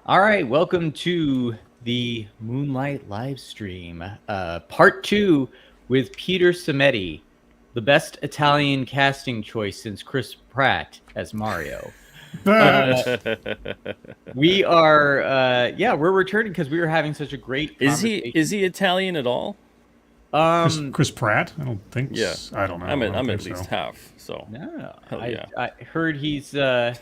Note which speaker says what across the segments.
Speaker 1: All right, welcome to the Moonlight live stream, part 2 with Peter Simeti, the best Italian casting choice since Chris Pratt as Mario. We are, we're returning because we were having such a great conversation.
Speaker 2: Is he Italian at all?
Speaker 3: Chris Pratt? I don't think.
Speaker 2: Yeah,
Speaker 3: I don't know.
Speaker 2: I'm at least half. So
Speaker 1: No,
Speaker 2: hell yeah.
Speaker 1: I heard he's a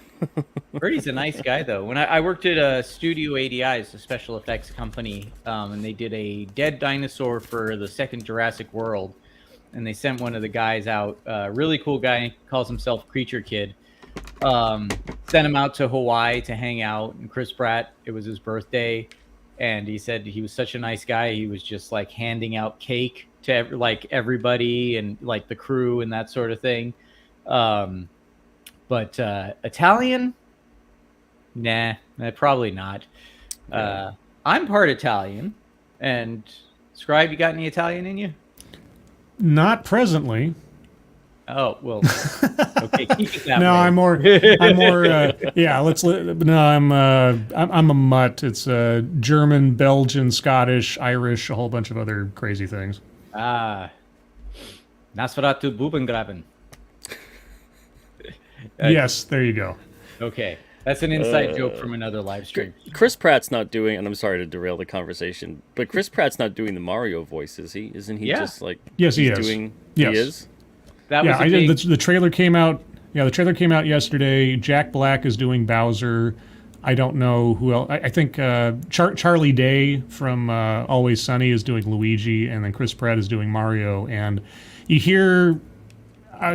Speaker 1: nice guy though. When I worked at Studio ADI, it's a special effects company, and they did a dead dinosaur for the second Jurassic World, and they sent one of the guys out. Really cool guy, calls himself Creature Kid. Sent him out to Hawaii to hang out, and Chris Pratt, it was his birthday, and he said he was such a nice guy. He was just like handing out cake to everybody and like the crew and that sort of thing. But Italian, nah, probably not. I'm part Italian, and Scribe, you got any Italian in you?
Speaker 3: Not presently.
Speaker 1: Oh well, okay, keep it that
Speaker 3: No,
Speaker 1: way.
Speaker 3: I'm more. Yeah, No, I'm a mutt. It's German, Belgian, Scottish, Irish, a whole bunch of other crazy things.
Speaker 1: Nosferatu Bubengraben.
Speaker 3: Yes, there you go.
Speaker 1: Okay, that's an inside joke from another live stream.
Speaker 2: Chris Pratt's not doing, and I'm sorry to derail the conversation, but Chris Pratt's not doing the Mario voice, is he? Isn't he just like?
Speaker 3: Yes, he
Speaker 2: he's
Speaker 3: is.
Speaker 2: Doing,
Speaker 3: Yes.
Speaker 2: He is.
Speaker 1: That
Speaker 3: Yeah,
Speaker 1: was a big...
Speaker 3: the trailer came out. Yeah, the trailer came out yesterday. Jack Black is doing Bowser. I don't know who else. I think Charlie Day from Always Sunny is doing Luigi, and then Chris Pratt is doing Mario. And you hear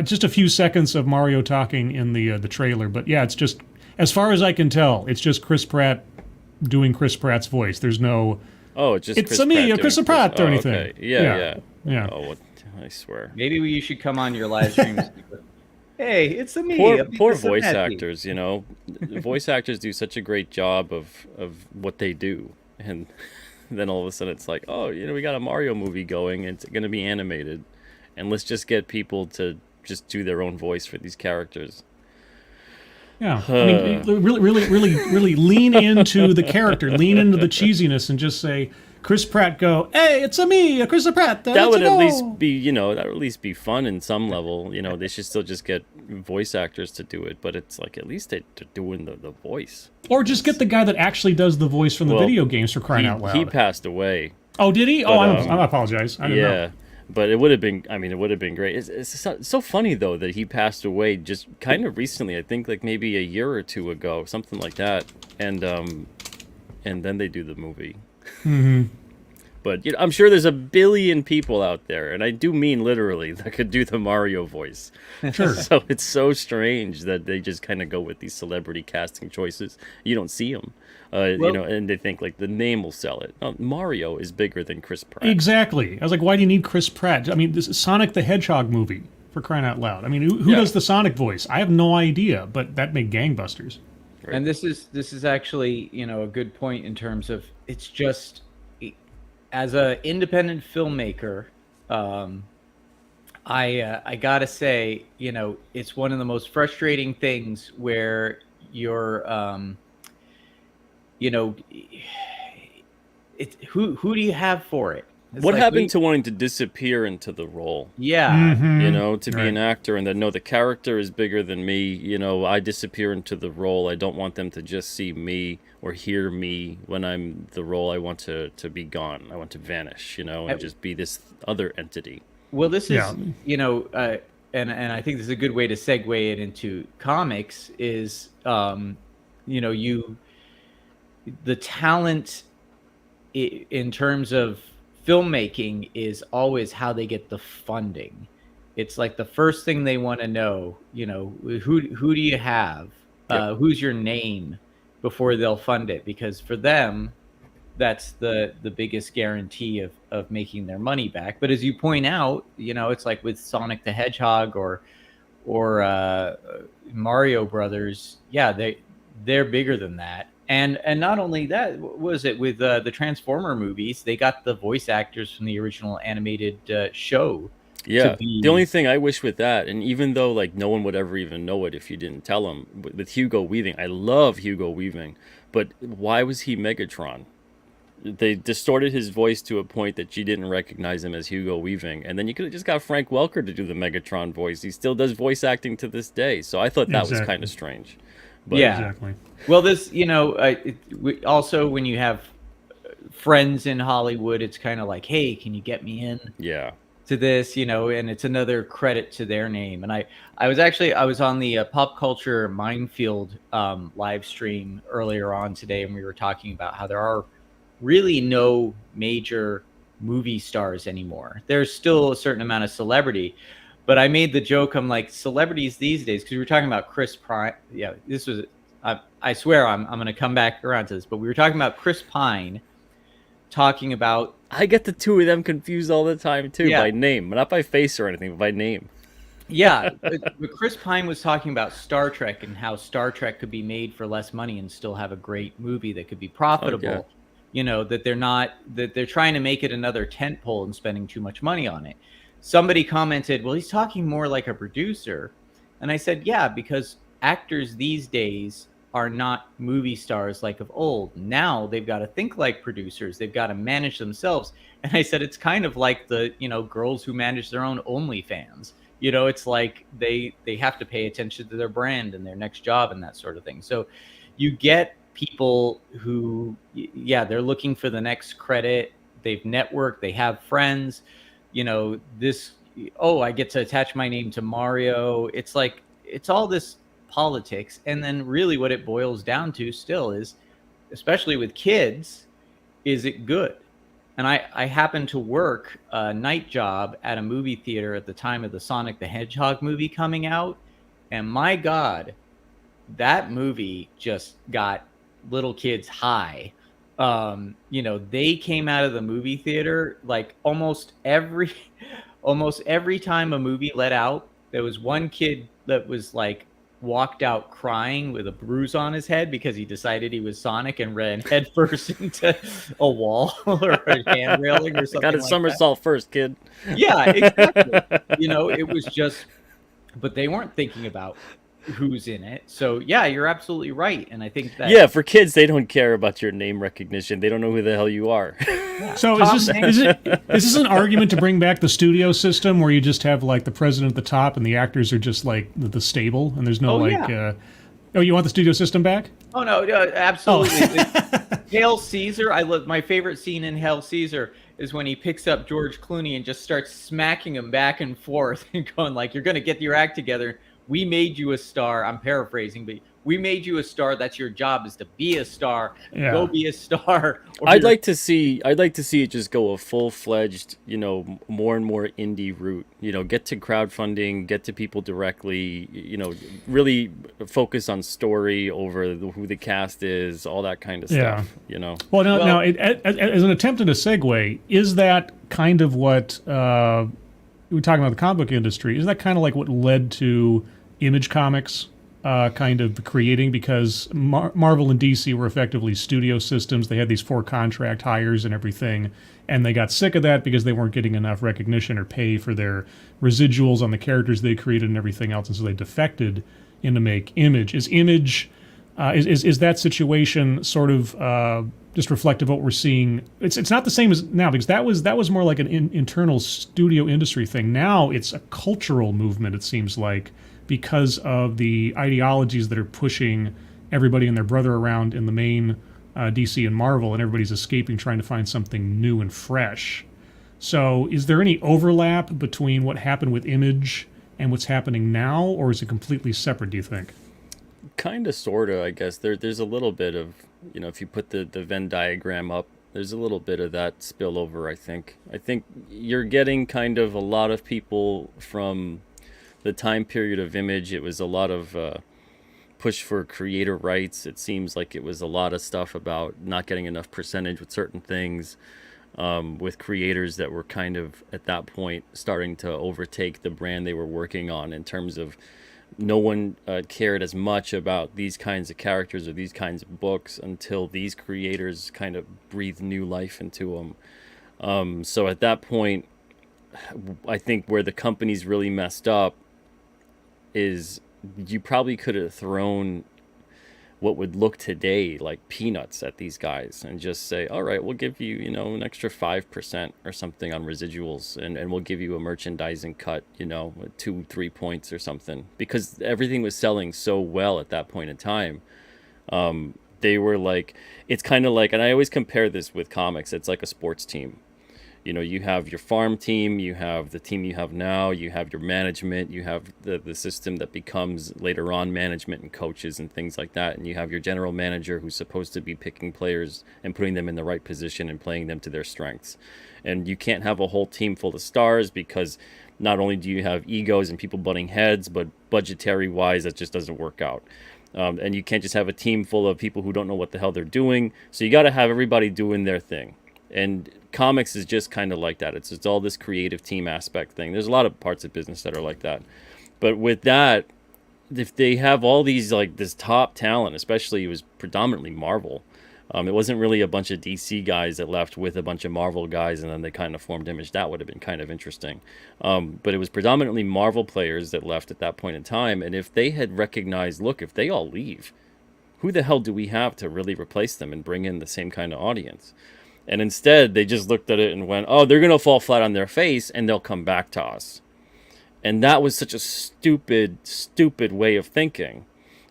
Speaker 3: just a few seconds of Mario talking in the trailer, but yeah, it's just, as far as I can tell, it's just Chris Pratt doing Chris Pratt's voice. There's no.
Speaker 2: Oh, it's just
Speaker 3: it's
Speaker 2: Chris
Speaker 3: me,
Speaker 2: Pratt
Speaker 3: Chris
Speaker 2: doing
Speaker 3: Pratt or
Speaker 2: oh,
Speaker 3: anything.
Speaker 2: Okay. Yeah.
Speaker 3: Yeah.
Speaker 2: Oh, I swear.
Speaker 1: Maybe you should come on your live streams. Hey, it's me.
Speaker 2: Poor voice actors, you know. Voice actors do such a great job of what they do, and then all of a sudden it's like, oh, you know, we got a Mario movie going, and it's going to be animated, and let's just get people to just do their own voice for these characters.
Speaker 3: Yeah, I mean, really lean into the character, lean into the cheesiness, and just say, Chris Pratt, go, hey, it's me, Chris Pratt.
Speaker 2: That would at least be, you know, that would at least be fun in some level. You know, they should still just get voice actors to do it, but it's like at least they're doing the voice.
Speaker 3: Or just get the guy that actually does the voice from the video games, for crying out loud.
Speaker 2: He passed away.
Speaker 3: Oh, did he?
Speaker 2: But,
Speaker 3: I apologize. I didn't know.
Speaker 2: But it would have been, I mean, it would have been great. It's so funny, though, that he passed away just kind of recently. I think like maybe a year or two ago, something like that. And then they do the movie.
Speaker 3: Mm-hmm.
Speaker 2: But you know, I'm sure there's a billion people out there, and I do mean literally, that could do the Mario voice.
Speaker 3: Sure.
Speaker 2: So it's so strange that they just kind of go with these celebrity casting choices. You don't see them. You know, and they think like the name will sell it. No, Mario is bigger than Chris Pratt.
Speaker 3: Exactly. I was like, why do you need Chris Pratt? I mean, this is Sonic the Hedgehog movie, for crying out loud. I mean, who does the Sonic voice? I have no idea, but that made gangbusters.
Speaker 1: Right. And this is actually, you know, a good point in terms of, it's just, as an independent filmmaker, I gotta say, you know, it's one of the most frustrating things where you're, you know, who do you have for it? It's
Speaker 2: what
Speaker 1: like
Speaker 2: happened to wanting to disappear into the role?
Speaker 1: Yeah.
Speaker 3: Mm-hmm.
Speaker 2: You know, to be an actor and then, no, the character is bigger than me. You know, I disappear into the role. I don't want them to just see me or hear me when I'm the role. I want to be gone. I want to vanish, you know, and just be this other entity.
Speaker 1: Well, this is, you know, and I think this is a good way to segue it into comics is, you know, the talent in terms of filmmaking is always how they get the funding. It's like the first thing they want to know, you know, who do you have? Who's your name before they'll fund it? Because for them, that's the biggest guarantee of making their money back. But as you point out, you know, it's like with Sonic the Hedgehog or Mario Brothers, yeah, they're bigger than that. And not only that, what was it with the Transformer movies? They got the voice actors from the original animated show to
Speaker 2: Yeah. The
Speaker 1: be.
Speaker 2: only thing I wish with that, and even though like no one would ever even know it if you didn't tell them, with Hugo Weaving, I love Hugo Weaving, but why was he Megatron? They distorted his voice to a point that you didn't recognize him as Hugo Weaving, and then you could have just got Frank Welker to do the Megatron voice. He still does voice acting to this day, so I thought that was kind
Speaker 3: Exactly.
Speaker 2: of strange. But
Speaker 1: Yeah.
Speaker 3: Exactly.
Speaker 1: Well, this, also when you have friends in Hollywood, it's kind of like, hey, can you get me in
Speaker 2: yeah,
Speaker 1: to this? And it's another credit to their name. And I was on the Pop Culture Minefield live stream earlier on today, and we were talking about how there are really no major movie stars anymore. There's still a certain amount of celebrity, but I made the joke. I'm like, celebrities these days, because we were talking about Chris Pine. Yeah, this was. I swear I'm going to come back around to this, but we were talking about Chris Pine, talking about.
Speaker 2: I get the two of them confused all the time too,
Speaker 1: Yeah.
Speaker 2: by name, not by face or anything, but by name.
Speaker 1: Yeah, but Chris Pine was talking about Star Trek and how Star Trek could be made for less money and still have a great movie that could be profitable. That they're trying to make it another tentpole and spending too much money on it. Somebody commented, well, he's talking more like a producer. And I said, yeah, because actors these days are not movie stars like of old. Now they've got to think like producers. They've got to manage themselves. And I said, it's kind of like the, girls who manage their own OnlyFans. It's like they have to pay attention to their brand and their next job and that sort of thing. So you get people who, yeah, they're looking for the next credit. They've networked, they have friends, I get to attach my name to Mario. It's like, it's all this politics. And then really what it boils down to still is, especially with kids, is it good? And I happened to work a night job at a movie theater at the time of the Sonic the Hedgehog movie coming out. And my God, that movie just got little kids high. They came out of the movie theater like almost every time a movie let out, there was one kid that was like walked out crying with a bruise on his head because he decided he was Sonic and ran headfirst into a wall or a hand railing or something.
Speaker 2: Got a
Speaker 1: like
Speaker 2: somersault first, kid.
Speaker 1: Yeah, exactly. It was just, but they weren't thinking about who's in it. So yeah, you're absolutely right. And I think that,
Speaker 2: Yeah, for kids, they don't care about your name recognition. They don't know who the hell you are.
Speaker 1: yeah,
Speaker 3: So
Speaker 1: Tom
Speaker 3: is
Speaker 1: Hanks-
Speaker 3: this an argument to bring back the studio system where you just have like the president at the top and the actors are just like the stable and there's no you want the studio system back?
Speaker 1: Oh no, absolutely. Hail Caesar. My favorite scene in Hail Caesar is when he picks up George Clooney and just starts smacking him back and forth and going like, "You're going to get your act together. We made you a star." I'm paraphrasing, but we made you a star. That's your job, is to be a star.
Speaker 3: Yeah.
Speaker 1: Go be a star.
Speaker 2: I'd like to see it just go a full-fledged, more and more indie route. Get to crowdfunding, get to people directly, really focus on story over who the cast is, all that kind of stuff,
Speaker 3: Well, now as an attempt at a segue, is that kind of what we're talking about the comic book industry? Is that kind of like what led to Image Comics kind of creating? Because Marvel and DC were effectively studio systems. They had these 4 contract hires and everything, and they got sick of that because they weren't getting enough recognition or pay for their residuals on the characters they created and everything else, and so they defected into make Image. Is Image is that situation sort of just reflective of what we're seeing? It's not the same as now, because that was more like an internal studio industry thing. Now it's a cultural movement, it seems like, because of the ideologies that are pushing everybody and their brother around in the main DC and Marvel, and everybody's escaping, trying to find something new and fresh. So is there any overlap between what happened with Image and what's happening now, or is it completely separate, do you think?
Speaker 2: Kind of, sort of, I guess. There's a little bit of, if you put the Venn diagram up, there's a little bit of that spillover, I think. I think you're getting kind of a lot of people from the time period of Image. It was a lot of push for creator rights. It seems like it was a lot of stuff about not getting enough percentage with certain things, with creators that were kind of, at that point, starting to overtake the brand they were working on, in terms of no one cared as much about these kinds of characters or these kinds of books until these creators kind of breathed new life into them. So at that point, I think where the company's really messed up is you probably could have thrown what would look today like peanuts at these guys and just say, all right, we'll give you, an extra 5% or something on residuals, and we'll give you a merchandising cut, 2-3 points or something, because everything was selling so well at that point in time. They were like, it's kind of like, and I always compare this with comics, it's like a sports team. You have your farm team, you have the team you have now, you have your management, you have the system that becomes later on management and coaches and things like that. And you have your general manager who's supposed to be picking players and putting them in the right position and playing them to their strengths. And you can't have a whole team full of stars, because not only do you have egos and people butting heads, but budgetary wise, that just doesn't work out. And you can't just have a team full of people who don't know what the hell they're doing. So you got to have everybody doing their thing. And comics is just kind of like that. It's all this creative team aspect thing. There's a lot of parts of business that are like that. But with that, if they have all these, like, this top talent, especially it was predominantly Marvel. It wasn't really a bunch of DC guys that left with a bunch of Marvel guys and then they kind of formed Image. That would have been kind of interesting. But it was predominantly Marvel players that left at that point in time. And if they had recognized, look, if they all leave, who the hell do we have to really replace them and bring in the same kind of audience? And instead, they just looked at it and went, oh, they're going to fall flat on their face and they'll come back to us. And that was such a stupid, stupid way of thinking.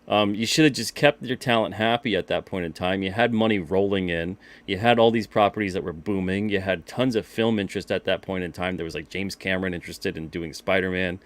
Speaker 2: You should have just kept your talent happy at that point in time. You had money rolling in. You had all these properties that were booming. You had tons of film interest at that point in time. There was like James Cameron interested in doing Spider-Man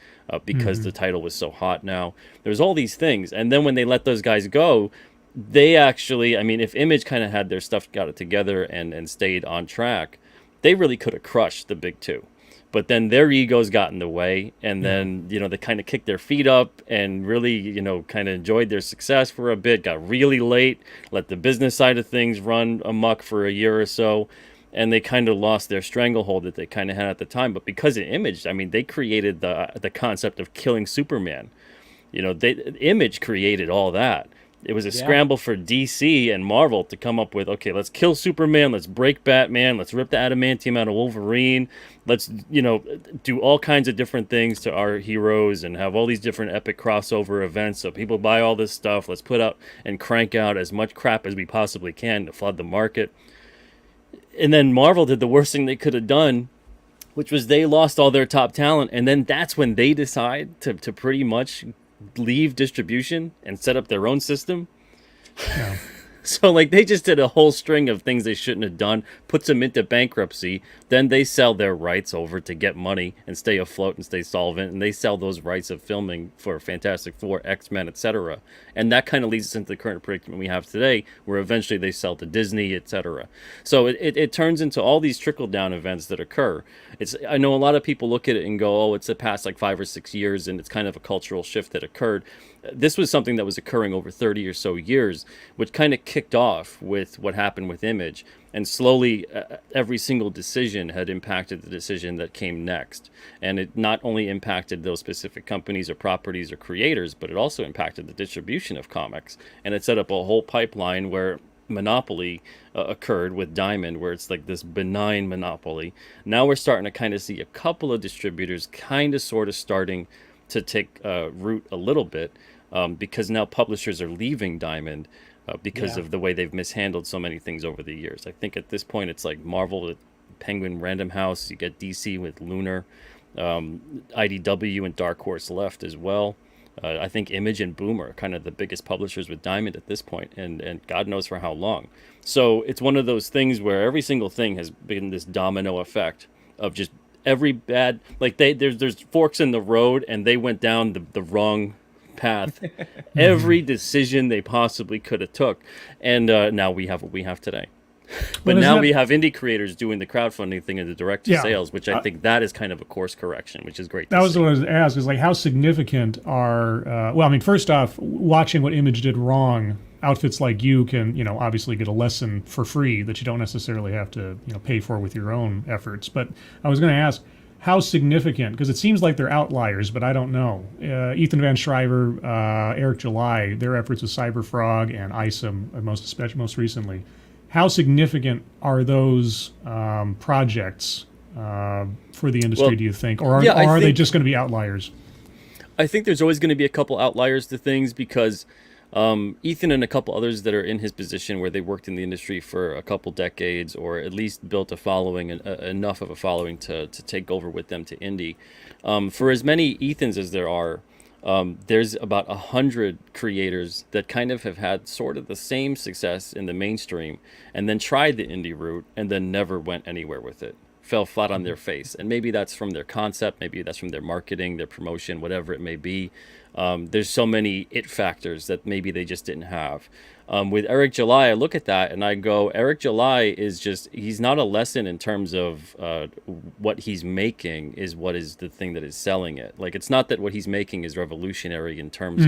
Speaker 2: because the title was so hot now. There was all these things. And then when they let those guys go, they actually, I mean, if Image kind of had their stuff, got it together and stayed on track, they really could have crushed the big two. But then their egos got in the way, and then, they kind of kicked their feet up and really, kind of enjoyed their success for a bit, got really late, let the business side of things run amok for a year or so, and they kind of lost their stranglehold that they kind of had at the time. But because of Image, I mean, they created the concept of killing Superman. Image created all that. It was a scramble for DC and Marvel to come up with, okay, let's kill Superman, let's break Batman, let's rip the adamantium out of Wolverine, let's, do all kinds of different things to our heroes and have all these different epic crossover events so people buy all this stuff. Let's put out and crank out as much crap as we possibly can to flood the market. And then Marvel did the worst thing they could have done, which was they lost all their top talent, and then that's when they decide to pretty much leave distribution and set up their own system.
Speaker 3: Yeah.
Speaker 2: So like they just did a whole string of things they shouldn't have done, puts them into bankruptcy, then they sell their rights over to get money and stay afloat and stay solvent, and they sell those rights of filming for Fantastic Four, X-Men, etc. And that kind of leads us into the current predicament we have today, where eventually they sell to Disney, etc. So it turns into all these trickle-down events that occur. I know a lot of people look at it and go, oh, it's the past like 5 or 6 years, and it's kind of a cultural shift that occurred. This was something that was occurring over 30 or so years, which kind of kicked off with what happened with Image. And slowly, every single decision had impacted the decision that came next. And it not only impacted those specific companies or properties or creators, but it also impacted the distribution of comics. And it set up a whole pipeline where monopoly occurred with Diamond, where it's like this benign monopoly. Now we're starting to kind of see a couple of distributors kind of sort of starting to take root a little bit. Because now publishers are leaving Diamond because of the way they've mishandled so many things over the years. I think at this point it's like Marvel with Penguin Random House, you get DC with Lunar, IDW and Dark Horse left as well. I think Image and Boom are kind of the biggest publishers with Diamond at this point, and God knows for how long. So it's one of those things where every single thing has been this domino effect of just every bad, like there's forks in the road, and they went down the wrong path. Every decision they possibly could have took, and now we have what we have today. But now we have indie creators doing the crowdfunding thing and the direct to sales, which I think that is kind of a course correction, which is great. That
Speaker 3: was what I was asked, is like, how significant are well, I mean, first off, watching what Image did wrong, outfits like you can, obviously get a lesson for free that you don't necessarily have to, pay for with your own efforts. But I was going to ask, how significant, because it seems like they're outliers, but I don't know. Ethan Van Schreiber, Eric July, their efforts with Cyberfrog and ISOM, most recently. How significant are those projects for the industry,
Speaker 2: Well,
Speaker 3: do you think? Or
Speaker 2: yeah, I
Speaker 3: are they
Speaker 2: think
Speaker 3: just going to be outliers?
Speaker 2: I think there's always going to be a couple outliers to things because Ethan and a couple others that are in his position where they worked in the industry for a couple decades or at least built a following, enough of a following to take over with them to indie. For as many Ethans as there are, there's about 100 creators that kind of have had sort of the same success in the mainstream and then tried the indie route and then never went anywhere with it. Fell flat on their face. And maybe that's from their concept, maybe that's from their marketing, their promotion, whatever it may be. There's so many it factors that maybe they just didn't have. With Eric July, I look at that and I go, Eric July is just, he's not a lesson in terms of what he's making is what is the thing that is selling it. Like, it's not that what he's making is revolutionary in terms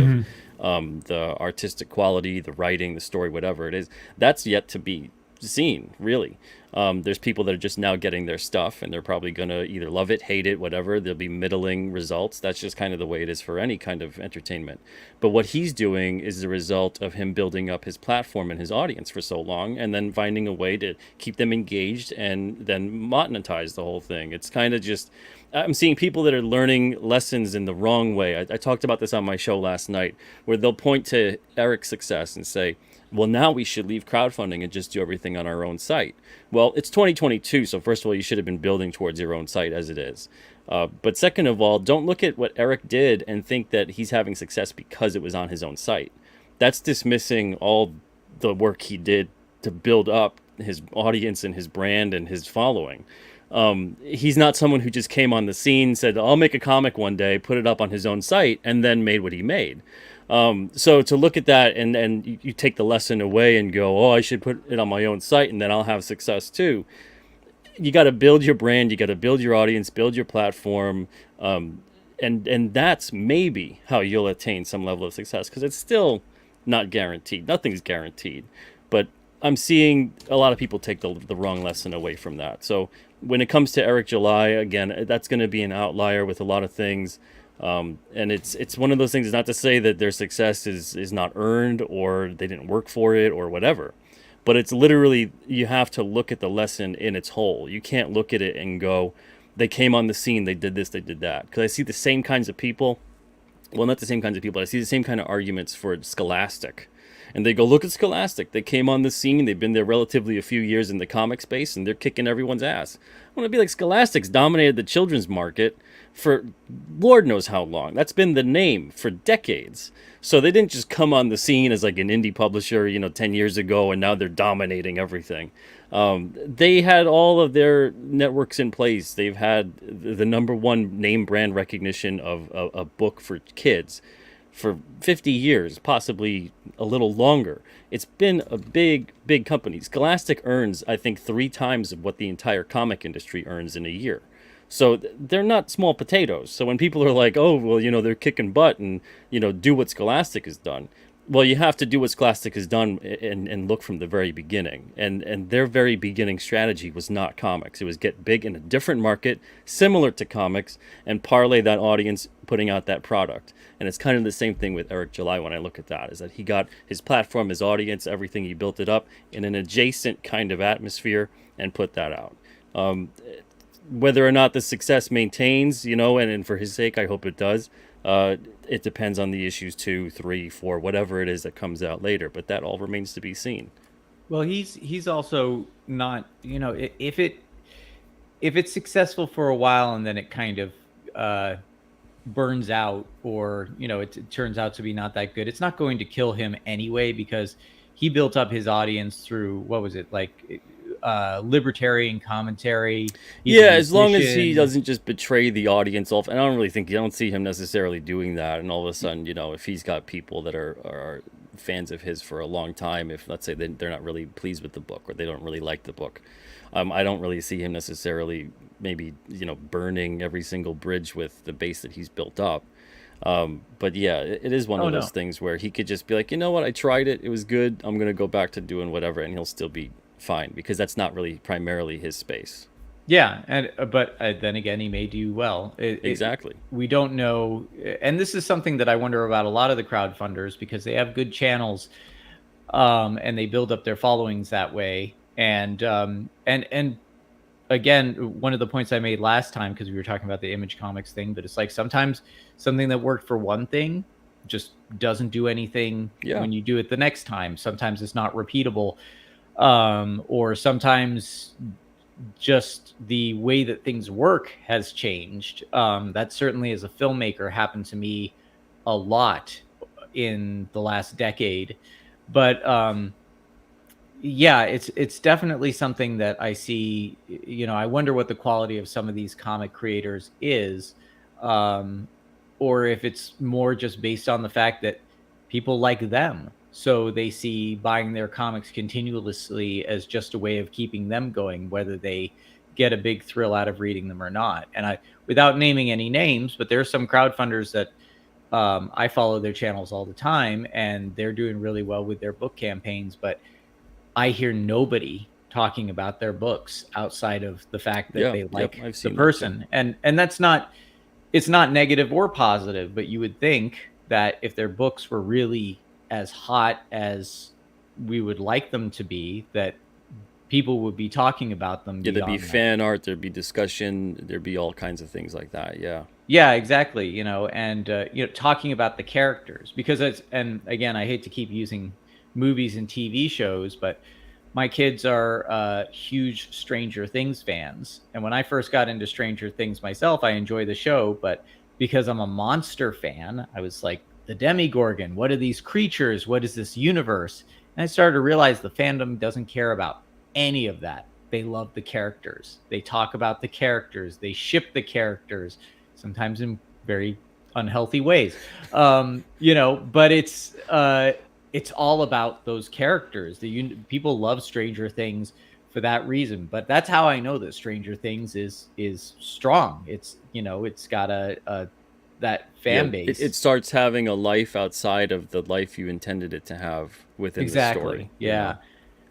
Speaker 2: of the artistic quality, the writing, the story, whatever it is. That's yet to be seen, really. There's people that are just now getting their stuff and they're probably going to either love it, hate it, whatever. There'll be middling results. That's just kind of the way it is for any kind of entertainment. But what he's doing is the result of him building up his platform and his audience for so long and then finding a way to keep them engaged and then monetize the whole thing. It's kind of just, I'm seeing people that are learning lessons in the wrong way. I talked about this on my show last night where they'll point to Eric's success and say, well, now we should leave crowdfunding and just do everything on our own site. Well, it's 2022, so first of all, you should have been building towards your own site as it is. But second of all, don't look at what Eric did and think that he's having success because it was on his own site. That's dismissing all the work he did to build up his audience and his brand and his following. He's not someone who just came on the scene, said, I'll make a comic one day, put it up on his own site, and then made what he made. So to look at that and you take the lesson away and go, oh, I should put it on my own site and then I'll have success too. You got to build your brand, you got to build your audience, build your platform. And that's maybe how you'll attain some level of success because it's still not guaranteed. Nothing's guaranteed. But I'm seeing a lot of people take the wrong lesson away from that. So when it comes to Eric July, again, that's going to be an outlier with a lot of things. And it's one of those things, not to say that their success is not earned or they didn't work for it or whatever, but it's literally, you have to look at the lesson in its whole. You can't look at it and go, they came on the scene, they did this, they did that. Because I see the same kinds of people, well, not the same kinds of people, I see the same kind of arguments for Scholastic. And they go, look at Scholastic. They came on the scene. They've been there relatively a few years in the comic space, and they're kicking everyone's ass. I want to be like Scholastic's dominated the children's market for Lord knows how long. That's been the name for decades. So they didn't just come on the scene as like an indie publisher, 10 years ago, and now they're dominating everything. They had all of their networks in place. They've had the number one name brand recognition of a book for kids for 50 years, possibly a little longer. It's been a big, big company. Scholastic earns, I think, 3 times of what the entire comic industry earns in a year. So they're not small potatoes. So when people are like, oh, well, they're kicking butt and, do what Scholastic has done. Well, you have to do what Scholastic has done and look from the very beginning. And their very beginning strategy was not comics. It was get big in a different market, similar to comics, and parlay that audience putting out that product. And it's kind of the same thing with Eric July when I look at that, is that he got his platform, his audience, everything, he built it up in an adjacent kind of atmosphere and put that out. Whether or not the success maintains, and for his sake, I hope it does. It depends on the issues 2, 3, 4, whatever it is that comes out later. But that all remains to be seen.
Speaker 1: Well, he's also not, if it's successful for a while and then it kind of burns out, or it turns out to be not that good, it's not going to kill him anyway, because he built up his audience through, what was it, like libertarian commentary.
Speaker 2: Yeah, as long as he doesn't just betray the audience off. And I don't see him necessarily doing that. And all of a sudden, if he's got people that are fans of his for a long time, if let's say they're not really pleased with the book or they don't really like the book, I don't really see him necessarily maybe burning every single bridge with the base that he's built up. But yeah, it is one of those things where he could just be like, what, I tried it, it was good, I'm gonna go back to doing whatever, and he'll still be fine, because that's not really primarily his space.
Speaker 1: Yeah, but then again, he may do well.
Speaker 2: Exactly.
Speaker 1: We don't know, and this is something that I wonder about a lot of the crowdfunders, because they have good channels, and they build up their followings that way. And again, one of the points I made last time, because we were talking about the Image Comics thing, but it's like sometimes something that worked for one thing just doesn't do anything
Speaker 2: Yeah.
Speaker 1: when you do it the next time. Sometimes it's not repeatable, or sometimes just the way that things work has changed. That certainly, as a filmmaker, happened to me a lot in the last decade. But yeah, it's definitely something that I see. I wonder what the quality of some of these comic creators is, um, or if it's more just based on the fact that people like them, so they see buying their comics continuously as just a way of keeping them going, whether they get a big thrill out of reading them or not. And without naming any names, but there are some crowdfunders that I follow their channels all the time, and they're doing really well with their book campaigns, but I hear nobody talking about their books outside of the fact that
Speaker 2: Yeah,
Speaker 1: they
Speaker 2: yep,
Speaker 1: like
Speaker 2: I've
Speaker 1: the
Speaker 2: seen that too.
Speaker 1: person. And that's not, it's not negative or positive, but you would think that if their books were really as hot as we would like them to be, that people would be talking about them
Speaker 2: Yeah, there'd be
Speaker 1: beyond that.
Speaker 2: fan art, there'd be discussion, there'd be all kinds of things like that. Yeah.
Speaker 1: Yeah, exactly. And talking about the characters, because and again, I hate to keep using movies and TV shows, but my kids are huge Stranger Things fans. And when I first got into Stranger Things myself, I enjoy the show, but because I'm a monster fan, I was like, the Demigorgon, what are these creatures? What is this universe? And I started to realize the fandom doesn't care about any of that. They love the characters. They talk about the characters. They ship the characters, sometimes in very unhealthy ways. But it's all about those characters. People love Stranger Things for that reason. But that's how I know that Stranger Things is strong. It's got a that fan
Speaker 2: Yeah,
Speaker 1: base.
Speaker 2: it starts having a life outside of the life you intended it to have within the story.
Speaker 1: Yeah.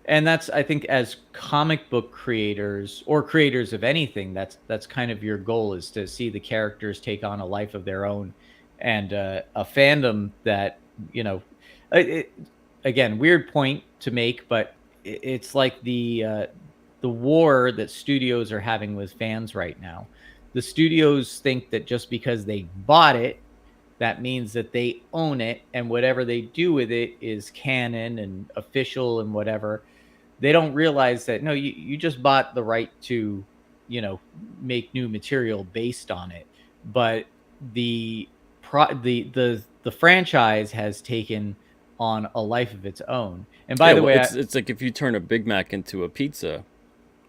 Speaker 1: And that's, I think, as comic book creators or creators of anything, that's kind of your goal, is to see the characters take on a life of their own, and a fandom that, again, weird point to make, but it's like the war that studios are having with fans right now. The studios think that just because they bought it, that means that they own it, and whatever they do with it is canon and official and whatever. They don't realize that, no, you just bought the right to, make new material based on it, but the franchise has taken on a life of its own. And by the way,
Speaker 2: it's like if you turn a Big Mac into a pizza,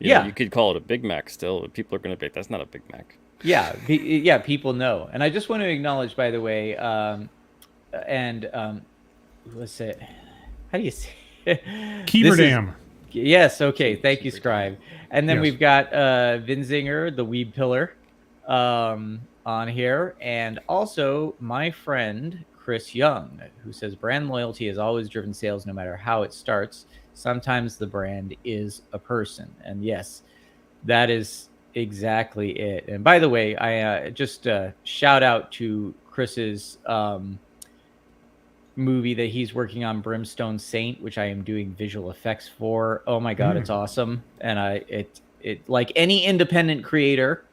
Speaker 1: Yeah.
Speaker 2: you could call it a Big Mac still. People are going to be, that's not a Big Mac.
Speaker 1: yeah, people know. And I just want to acknowledge, by the way, what's it? How do you say it?
Speaker 3: Keeverdam.
Speaker 1: Yes, okay. Thank you, Scribe. And then
Speaker 3: Yes.
Speaker 1: we've got Vinzinger, the Weeb Pillar, on here. And also my friend, Chris Young, who says brand loyalty has always driven sales no matter how it starts. Sometimes the brand is a person. And yes, that is exactly it. And by the way, I just shout out to Chris's movie that he's working on, Brimstone Saint, which I am doing visual effects for. Oh my god, it's awesome. And it like any independent creator,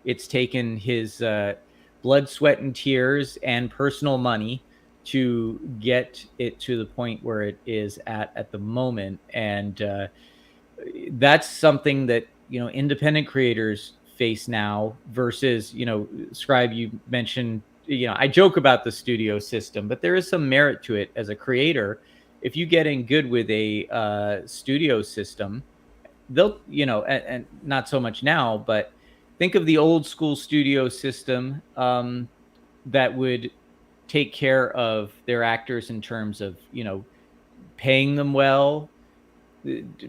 Speaker 1: it's taken his blood, sweat, and tears and personal money to get it to the point where it is at the moment. And that's something that independent creators face now versus, Scribe, you mentioned, I joke about the studio system, but there is some merit to it as a creator. If you get in good with a studio system, they'll, and not so much now, but think of the old school studio system that would take care of their actors in terms of, paying them well,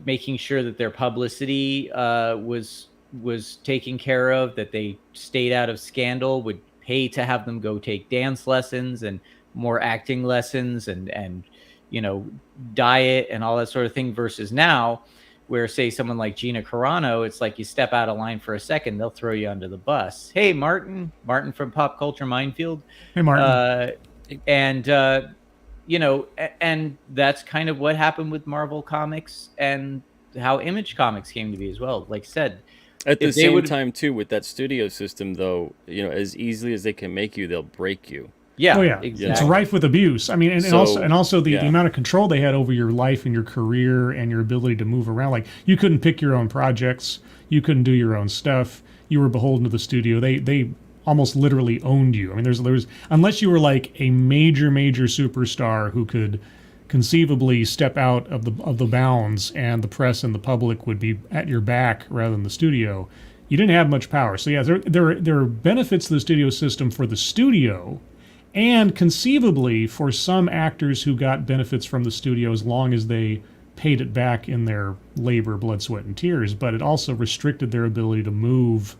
Speaker 1: making sure that their publicity was taken care of, that they stayed out of scandal, would pay to have them go take dance lessons and more acting lessons and diet and all that sort of thing, versus now where, say, someone like Gina Carano, it's like you step out of line for a second, they'll throw you under the bus. Hey, Martin from Pop Culture Minefield.
Speaker 3: Hey, Martin.
Speaker 1: And that's kind of what happened with Marvel Comics and how Image Comics came to be as well. Like I said,
Speaker 2: At the
Speaker 1: if they
Speaker 2: same
Speaker 1: would,
Speaker 2: time, too, with that studio system, though, as easily as they can make you, they'll break you.
Speaker 3: Oh
Speaker 1: yeah,
Speaker 3: yeah, it's
Speaker 1: exactly.
Speaker 3: rife with abuse. I mean, and also the
Speaker 2: Yeah.
Speaker 3: amount of control they had over your life and your career and your ability to move around. Like you couldn't pick your own projects, you couldn't do your own stuff. You were beholden to the studio. They almost literally owned you. I mean, there's unless you were like a major superstar who could conceivably step out of the bounds and the press and the public would be at your back rather than the studio. You didn't have much power. So yeah, there are benefits to the studio system for the studio, and conceivably for some actors who got benefits from the studio as long as they paid it back in their labor, blood, sweat, and tears. But it also restricted their ability to move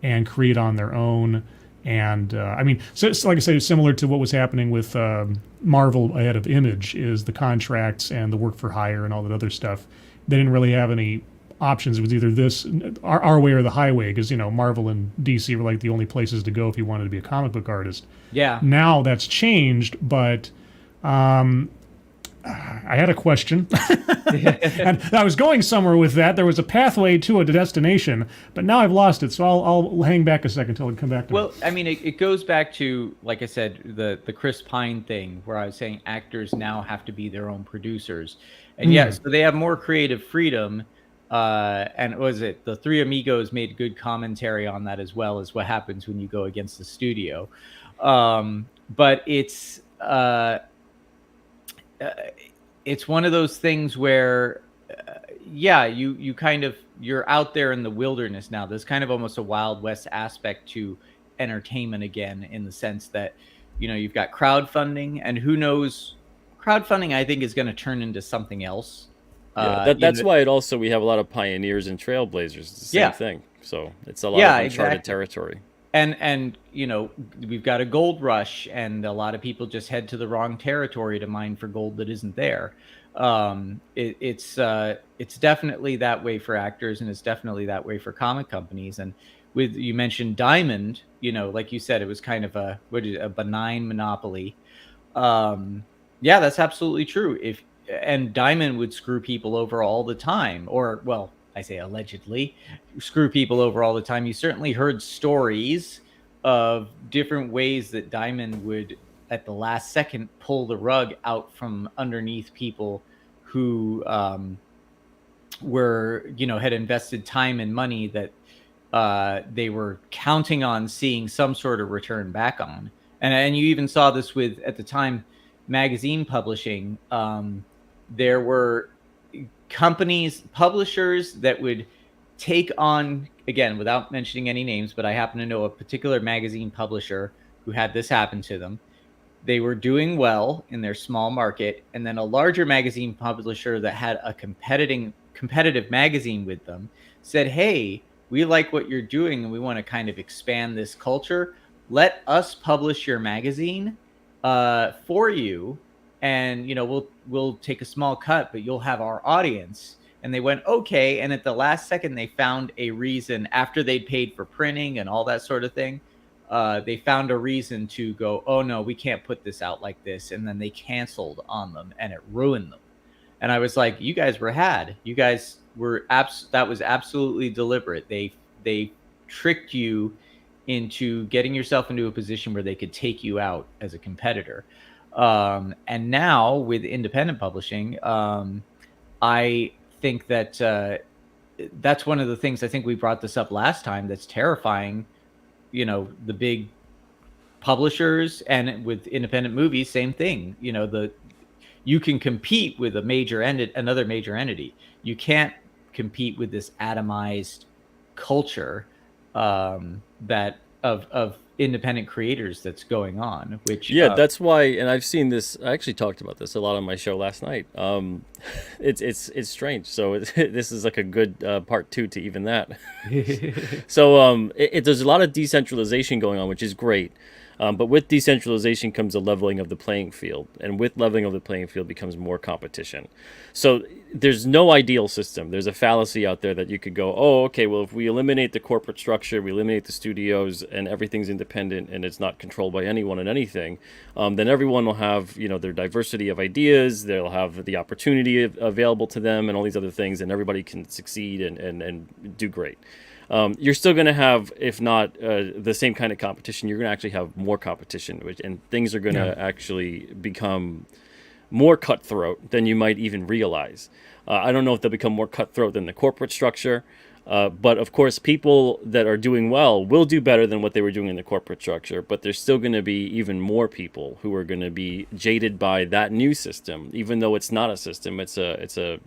Speaker 3: and create on their own. And I mean, so like I say, similar to what was happening with Marvel ahead of Image, is the contracts and the work for hire and all that other stuff. They didn't really have any options. It was either this, our way or the highway, because Marvel and DC were like the only places to go if you wanted to be a comic book artist.
Speaker 1: Yeah.
Speaker 3: Now that's changed, but I had a question, and I was going somewhere with that. There was a pathway to a destination, but now I've lost it. So I'll hang back a second until it come back to me.
Speaker 1: Well, I mean, it goes back to, like I said, the Chris Pine thing, where I was saying actors now have to be their own producers, and yes, so they have more creative freedom. And was it the Three Amigos made good commentary on that, as well as what happens when you go against the studio. But it's one of those things where, you kind of, you're out there in the wilderness now. There's kind of almost a Wild West aspect to entertainment again, in the sense that, you've got crowdfunding, and who knows, crowdfunding, I think, is going to turn into something else.
Speaker 2: Yeah, that's why we have a lot of pioneers and trailblazers. It's the same thing. So it's a lot of uncharted territory.
Speaker 1: And we've got a gold rush, and a lot of people just head to the wrong territory to mine for gold that isn't there. It's definitely that way for actors, and it's definitely that way for comic companies. And you mentioned Diamond, like you said, it was kind of a benign monopoly. Yeah, that's absolutely true. And Diamond would screw people over all the time, or, well, I say allegedly screw people over all the time. You certainly heard stories of different ways that Diamond would, at the last second, pull the rug out from underneath people who were, had invested time and money that they were counting on seeing some sort of return back on. And you even saw this with, at the time, magazine publishing. There were publishers that would take on, again, without mentioning any names, but I happen to know a particular magazine publisher who had this happen to them. They were doing well in their small market, and then a larger magazine publisher that had a competitive magazine with them said, "Hey, we like what you're doing, and we want to kind of expand this culture. Let us publish your magazine for you. And we'll take a small cut, but you'll have our audience." And they went, okay. And at the last second, they found a reason, after they'd paid for printing and all that sort of thing. They found a reason to go, oh no, we can't put this out like this. And then they canceled on them, and it ruined them. And I was like, you guys were had. You guys were that was absolutely deliberate. They tricked you into getting yourself into a position where they could take you out as a competitor. And now with independent publishing, I think that that's one of the things, I think we brought this up last time, that's terrifying. The big publishers, and with independent movies, same thing. You can compete with another major entity. You can't compete with this atomized culture that of independent creators that's going on, which
Speaker 2: that's why. And I've seen this, I actually talked about this a lot on my show last night. It's strange. So this is like a good part 2 to even that. So there's a lot of decentralization going on, which is great. But with decentralization comes a leveling of the playing field, and with leveling of the playing field becomes more competition. So there's no ideal system. There's a fallacy out there that you could go, oh, okay, well, if we eliminate the corporate structure, we eliminate the studios, and everything's independent and it's not controlled by anyone and anything, then everyone will have, their diversity of ideas, they'll have the opportunity available to them and all these other things, and everybody can succeed and do great. you're still going to have, if not the same kind of competition, you're going to actually have more competition, and things are going to actually become more cutthroat than you might even realize. I don't know if they'll become more cutthroat than the corporate structure, but of course, people that are doing well will do better than what they were doing in the corporate structure. But there's still going to be even more people who are going to be jaded by that new system, even though it's not a system. It's a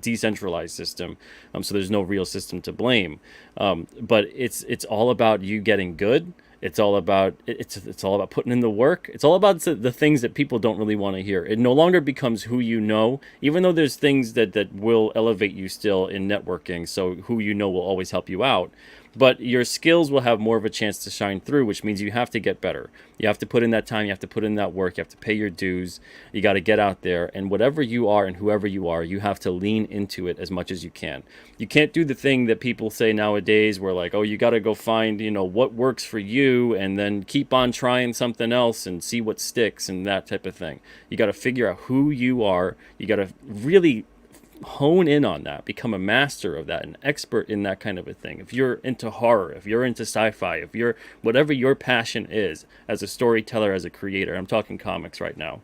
Speaker 2: decentralized system, so there's no real system to blame. But it's all about you getting good. It's all about putting in the work. It's all about the things that people don't really want to hear. It no longer becomes who you know, even though there's things that will elevate you still in networking. So who you know will always help you out. But your skills will have more of a chance to shine through, which means you have to get better. You have to put in that time. You have to put in that work. You have to pay your dues. You got to get out there. And whatever you are and whoever you are, you have to lean into it as much as you can. You can't do the thing that people say nowadays where like, oh, you got to go find, what works for you and then keep on trying something else and see what sticks and that type of thing. You got to figure out who you are. You got to really hone in on that, become a master of that, an expert in that kind of a thing. If you're into horror, if you're into sci-fi, if you're whatever your passion is as a storyteller, as a creator, I'm talking comics right now.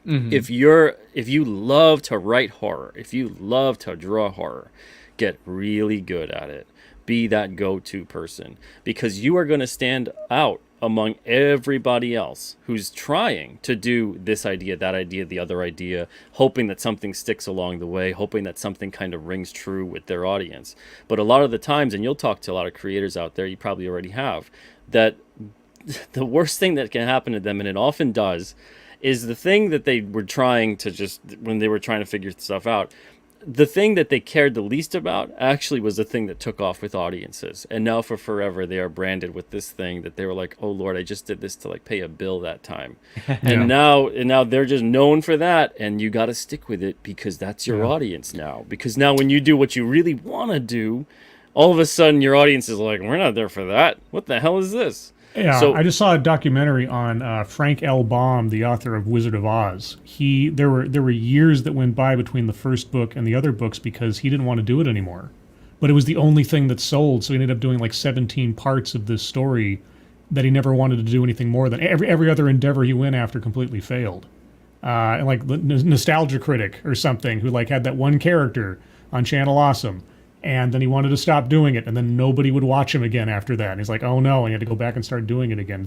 Speaker 2: If you love to write horror, if you love to draw horror, get really good at it. Be that go-to person, because you are going to stand out among everybody else who's trying to do this idea, that idea, the other idea, hoping that something sticks along the way, hoping that something kind of rings true with their audience. But a lot of the times, and you'll talk to a lot of creators out there, you probably already have, that the worst thing that can happen to them, and it often does, is the thing that they were trying to when they were trying to figure stuff out, the thing that they cared the least about actually was the thing that took off with audiences. And now for forever, they are branded with this thing that they were like, oh Lord, I just did this to like pay a bill that time. And now they're just known for that. And you got to stick with it because that's your audience now. Because now when you do what you really want to do, all of a sudden your audience is like, we're not there for that. What the hell is this?
Speaker 3: Yeah,
Speaker 2: so,
Speaker 3: I just saw a documentary on Frank L. Baum, the author of Wizard of Oz. There were years that went by between the first book and the other books because he didn't want to do it anymore. But it was the only thing that sold, so he ended up doing like 17 parts of this story that he never wanted to do anything more than. Every other endeavor he went after completely failed. And like the Nostalgia Critic or something, who like had that one character on Channel Awesome. And then he wanted to stop doing it, and then nobody would watch him again after that. And he's like, oh no, and he had to go back and start doing it again.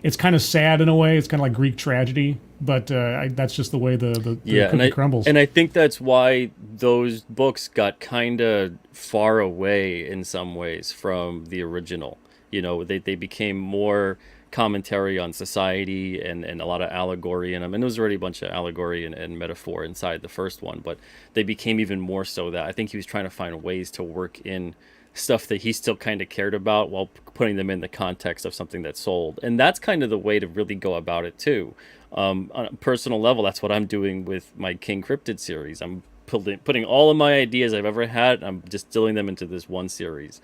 Speaker 3: It's kind of sad in a way. It's kind of like Greek tragedy, but that's just the way the cookie crumbles.
Speaker 2: And I think that's why those books got kind of far away in some ways from the original. They became more commentary on society and a lot of allegory in them, and there was already a bunch of allegory and metaphor inside the first one, but they became even more so that I think he was trying to find ways to work in stuff that he still kind of cared about while putting them in the context of something that sold. And that's kind of the way to really go about it too. On a personal level, that's what I'm doing with my King Cryptid series. I'm putting all of my ideas I've ever had, I'm distilling them into this one series.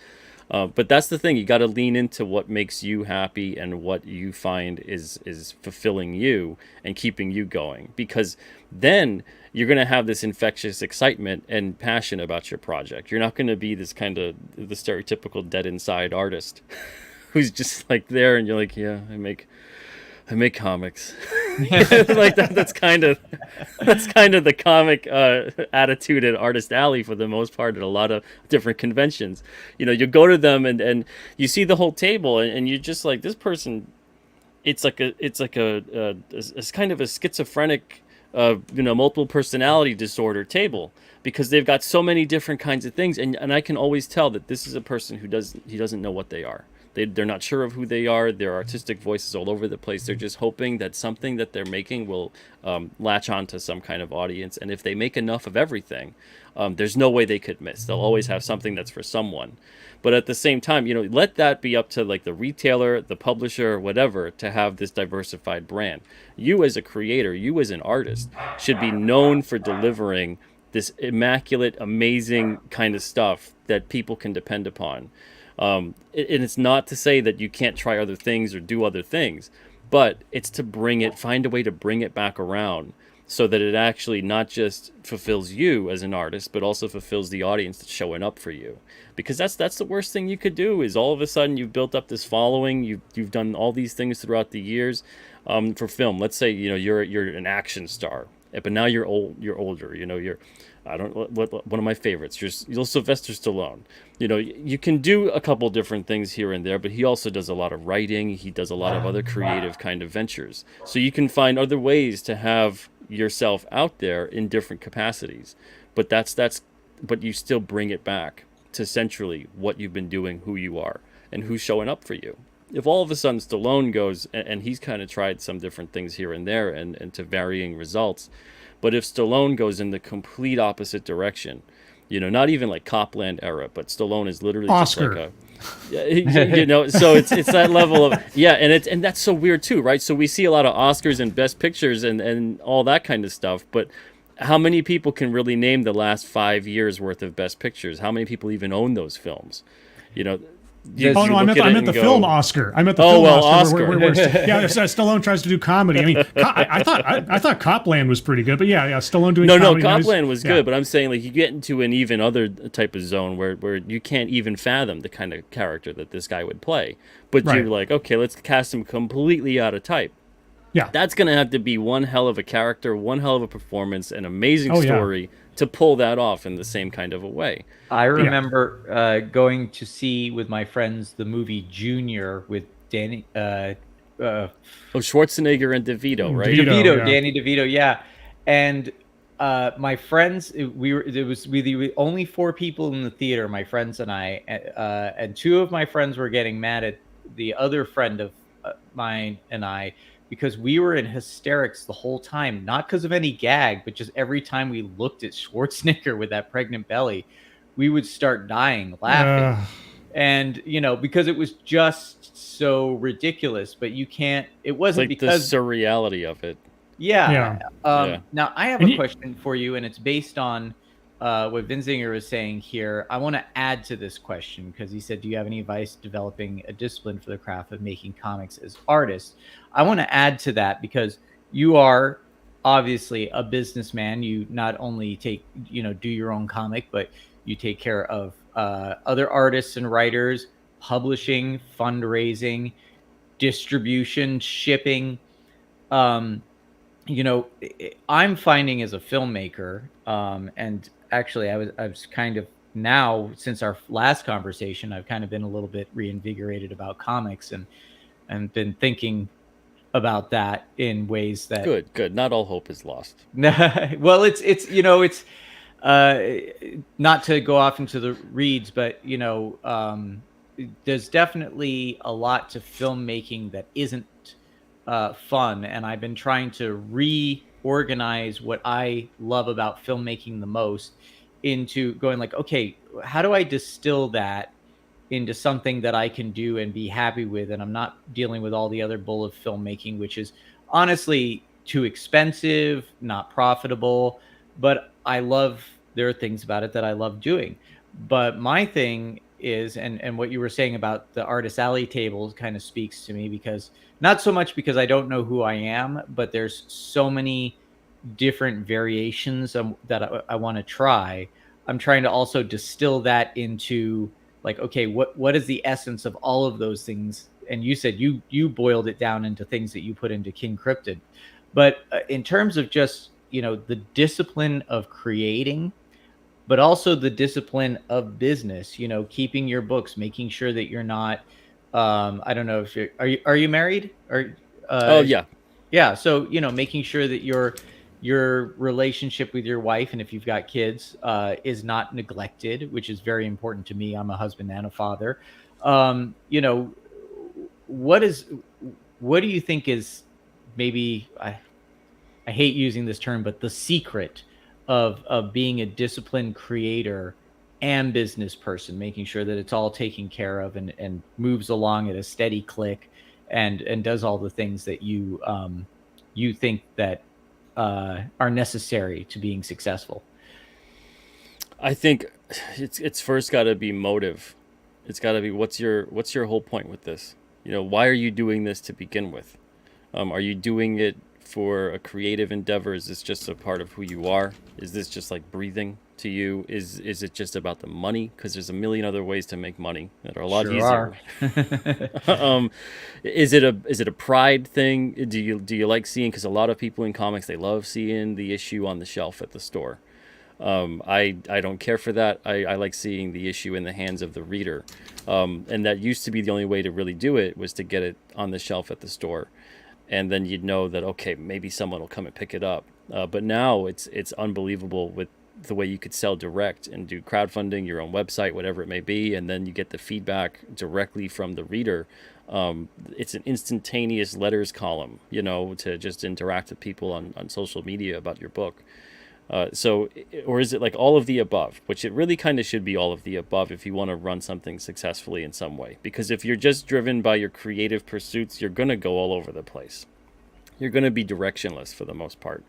Speaker 2: But that's the thing. You got to lean into what makes you happy and what you find is fulfilling you and keeping you going. Because then you're going to have this infectious excitement and passion about your project. You're not going to be this kind of the stereotypical dead inside artist who's just like there and you're like, yeah, I make comics. Like that's kind of the comic attitude at Artist Alley for the most part at a lot of different conventions. You go to them and you see the whole table and you're just like, this person, it's like a kind of a schizophrenic multiple personality disorder table, because they've got so many different kinds of things, and I can always tell that this is a person who doesn't know what they are. They're not sure of who they are. Their artistic voices all over the place. They're just hoping that something that they're making will latch on to some kind of audience. And if they make enough of everything, there's no way they could miss. They'll always have something that's for someone. But at the same time, let that be up to like the retailer, the publisher, whatever, to have this diversified brand. You as a creator, you as an artist, should be known for delivering this immaculate, amazing kind of stuff that people can depend upon. And it's not to say that you can't try other things or do other things, but it's to find a way to bring it back around so that it actually not just fulfills you as an artist, but also fulfills the audience that's showing up for you. Because that's the worst thing you could do, is all of a sudden you've built up this following, you've done all these things throughout the years. For film, let's say, you know, you're an action star, but now you're older, you know, you're, I don't, what one of my favorites, you're Sylvester Stallone. You know, you can do a couple different things here and there, but he also does a lot of writing. He does a lot of other creative kind of ventures. So you can find other ways to have yourself out there in different capacities. But but you still bring it back to centrally what you've been doing, who you are, and who's showing up for you. If all of a sudden Stallone goes, and he's kind of tried some different things here and there, and to varying results, but if Stallone goes in the complete opposite direction, you know, not even like Copland era, but Stallone is literally
Speaker 3: Oscar.
Speaker 2: just like a, you know, so it's that level of, yeah, and that's so weird too, right? So we see a lot of Oscars and Best Pictures and all that kind of stuff, but how many people can really name the last 5 years worth of Best Pictures? How many people even own those films? You know.
Speaker 3: I meant the film Oscar. I meant the film Oscar. Yeah, Stallone tries to do comedy. I mean, I thought Copland was pretty good, but yeah, Stallone doing comedy.
Speaker 2: No, Copland was good, but I'm saying, like, you get into an even other type of zone where you can't even fathom the kind of character that this guy would play. But you're like, okay, let's cast him completely out of type.
Speaker 3: Yeah,
Speaker 2: that's going to have to be one hell of a character, one hell of a performance, an amazing story to pull that off in the same kind of a way.
Speaker 1: I remember going to see with my friends the movie Junior with Danny.
Speaker 2: Schwarzenegger and DeVito, right?
Speaker 1: Danny DeVito, yeah. And my friends, we were the only 4 people in the theater, my friends and I, and 2 of my friends were getting mad at the other friend of mine and I, because we were in hysterics the whole time, not because of any gag, but just every time we looked at Schwarzenegger with that pregnant belly, we would start dying laughing. And, you know, because it was just so ridiculous, but you can't, it wasn't
Speaker 2: like
Speaker 1: because
Speaker 2: the surreality of it.
Speaker 1: Yeah. Now I have a question for you, and it's based on what Vinzinger was saying here. I want to add to this question because he said, do you have any advice developing a discipline for the craft of making comics as artists? I want to add to that because you are obviously a businessman. You not only do your own comic, but you take care of other artists and writers, publishing, fundraising, distribution, shipping. I'm finding as a filmmaker, and actually I was kind of, now since our last conversation, I've kind of been a little bit reinvigorated about comics and been thinking about that in ways that
Speaker 2: good. Not all hope is lost.
Speaker 1: Well, it's not to go off into the reeds, but there's definitely a lot to filmmaking that isn't fun, and I've been trying to reorganize what I love about filmmaking the most into going like, okay, how do I distill that into something that I can do and be happy with, and I'm not dealing with all the other bull of filmmaking, which is honestly too expensive, not profitable, but there are things about it that I love doing. But my thing is, and what you were saying about the Artist Alley tables kind of speaks to me, because not so much because I don't know who I am, but there's so many different variations that I want to try. I'm trying to also distill that into like, okay, what is the essence of all of those things? And you said you boiled it down into things that you put into King Cryptid. But in terms of just, the discipline of creating, but also the discipline of business, keeping your books, making sure that you're not, I don't know if are you married? Or
Speaker 2: oh yeah.
Speaker 1: Yeah. So, making sure that your relationship with your wife, and if you've got kids, is not neglected, which is very important to me. I'm a husband and a father. What do you think is maybe, I hate using this term, but the secret of being a disciplined creator and business person, making sure that it's all taken care of and moves along at a steady click and does all the things that you think that are necessary to being successful?
Speaker 2: I think it's first got to be motive. It's got to be, what's your whole point with this? Why are you doing this to begin with? Are you doing it for a creative endeavor? Is this just a part of who you are? Is this just like breathing to you? Is it just about the money? Because there's a million other ways to make money that are a lot easier. Is it a pride thing? Do you like seeing, because a lot of people in comics, they love seeing the issue on the shelf at the store. I don't care for that. I like seeing the issue in the hands of the reader. And that used to be the only way to really do it, was to get it on the shelf at the store. And then you'd know that, okay, maybe someone will come and pick it up. But now it's unbelievable with the way you could sell direct and do crowdfunding, your own website, whatever it may be, and then you get the feedback directly from the reader. It's an instantaneous letters column, to just interact with people on social media about your book. Or is it like all of the above, which it really kind of should be all of the above if you want to run something successfully in some way. Because if you're just driven by your creative pursuits, you're going to go all over the place. You're going to be directionless for the most part.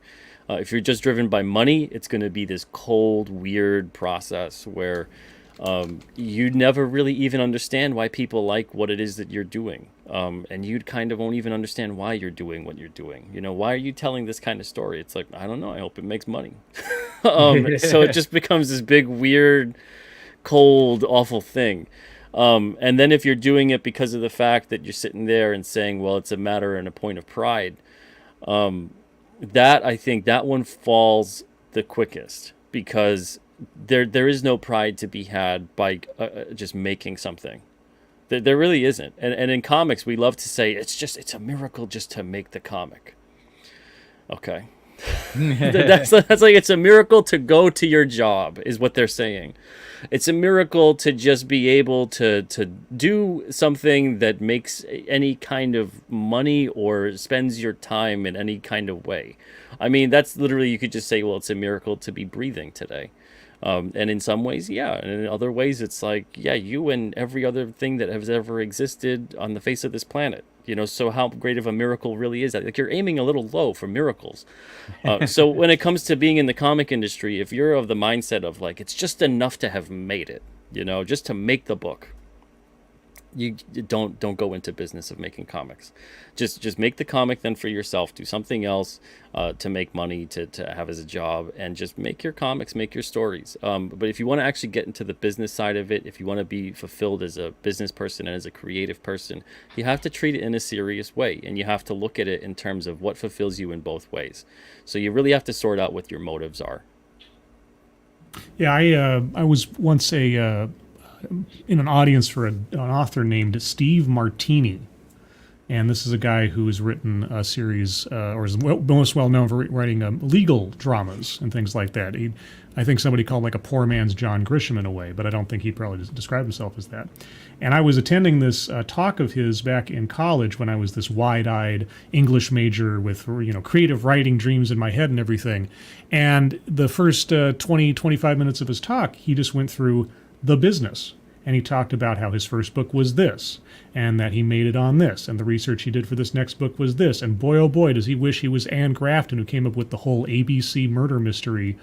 Speaker 2: If you're just driven by money, it's going to be this cold, weird process where you never really even understand why people like what it is that you're doing. And you kind of won't even understand why you're doing what you're doing. Why are you telling this kind of story? It's like, I don't know. I hope it makes money. So it just becomes this big, weird, cold, awful thing. And then if you're doing it because of the fact that you're sitting there and saying, well, it's a matter and a point of pride, I think that one falls the quickest, because there is no pride to be had by just making something. There really isn't. And in comics, we love to say it's a miracle just to make the comic. Okay. that's like, it's a miracle to go to your job, is what they're saying. It's a miracle to just be able to do something that makes any kind of money or spends your time in any kind of way. I mean, that's literally, you could just say, well, it's a miracle to be breathing today. And in some ways, yeah. And in other ways, it's like, yeah, you and every other thing that has ever existed on the face of this planet. So how great of a miracle really is that? Like, you're aiming a little low for miracles. So when it comes to being in the comic industry, if you're of the mindset of like, it's just enough to have made it, just to make the book, you don't go into business of making comics. Just make the comic then for yourself. Do something else to make money, to have as a job, and just make your comics, make your stories. But if you want to actually get into the business side of it, if you want to be fulfilled as a business person and as a creative person, you have to treat it in a serious way, and you have to look at it in terms of what fulfills you in both ways. So you really have to sort out what your motives are.
Speaker 3: Yeah, I was once in an audience for an author named Steve Martini. And this is a guy who has written a series, or is most well known for writing legal dramas and things like that. I think somebody called like a poor man's John Grisham in a way, but I don't think he probably described himself as that. And I was attending this talk of his back in college when I was this wide-eyed English major with creative writing dreams in my head and everything. And the first 20, 25 minutes of his talk, he just went through the business. And he talked about how his first book was this, and that he made it on this, and the research he did for this next book was this. And boy, oh boy, does he wish he was Anne Grafton, who came up with the whole ABC murder mystery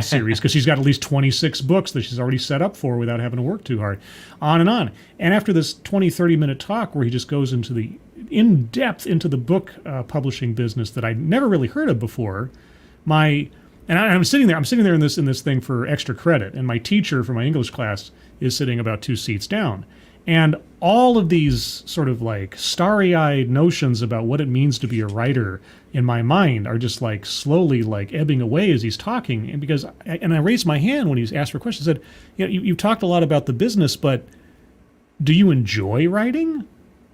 Speaker 3: series, because she's got at least 26 books that she's already set up for without having to work too hard. On and on. And after this 20, 30-minute talk where he just goes into in-depth into the book publishing business that I'd never really heard of before, I'm sitting there in this thing for extra credit, and my teacher for my English class is sitting about 2 seats down. And all of these sort of like starry-eyed notions about what it means to be a writer in my mind are just like slowly like ebbing away as he's talking. And I raised my hand when he asked for questions. I said, you've talked a lot about the business, but do you enjoy writing?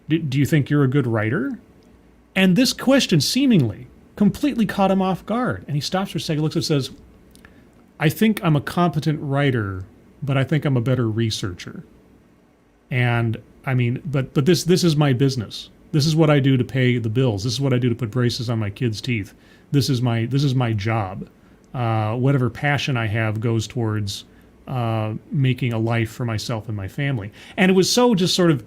Speaker 3: Do you think you're a good writer? And this question seemingly completely caught him off guard. And he stops for a second, looks and says, I think I'm a competent writer, but I think I'm a better researcher. And I mean, but this is my business. This is what I do to pay the bills. This is what I do to put braces on my kids' teeth. This is my job. Whatever passion I have goes towards making a life for myself and my family. And it was so just sort of,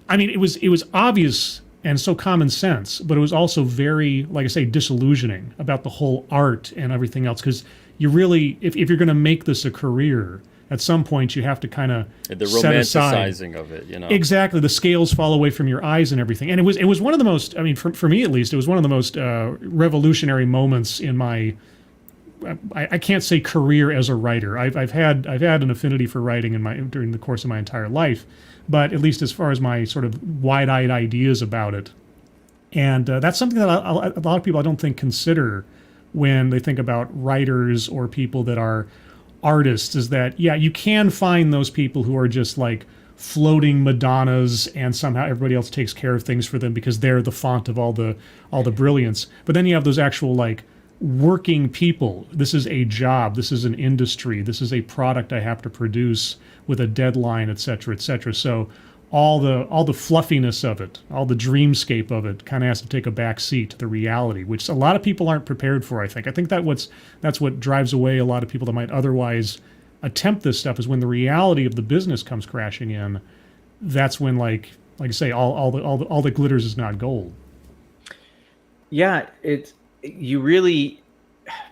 Speaker 3: I mean, it was obvious and so common sense, but it was also very, like I say, disillusioning about the whole art and everything else. Because, you really, if you're going to make this a career, at some point you have to kind of
Speaker 2: The
Speaker 3: set aside.
Speaker 2: romanticizing of it, you know.
Speaker 3: Exactly, the scales fall away from your eyes and everything. And it was one of the most, I mean, for me at least, it was one of the most revolutionary moments in my. I can't say career as a writer. I've had an affinity for writing during the course of my entire life, but at least as far as my sort of wide-eyed ideas about it, and that's something that a lot of people I don't think consider when they think about writers or people that are artists. Is that, yeah, you can find those people who are just like floating Madonnas, and somehow everybody else takes care of things for them because they're the font of all the brilliance. But then you have those actual like working people. This is a job. This is an industry. This is a product I have to produce with a deadline, et cetera, et cetera. So all the fluffiness of it, all the dreamscape of it, kind of has to take a back seat to the reality, which a lot of people aren't prepared for. I think that's what drives away a lot of people that might otherwise attempt this stuff. Is when the reality of the business comes crashing in. That's when, like I say, all the glitters is not gold.
Speaker 1: Yeah, you really,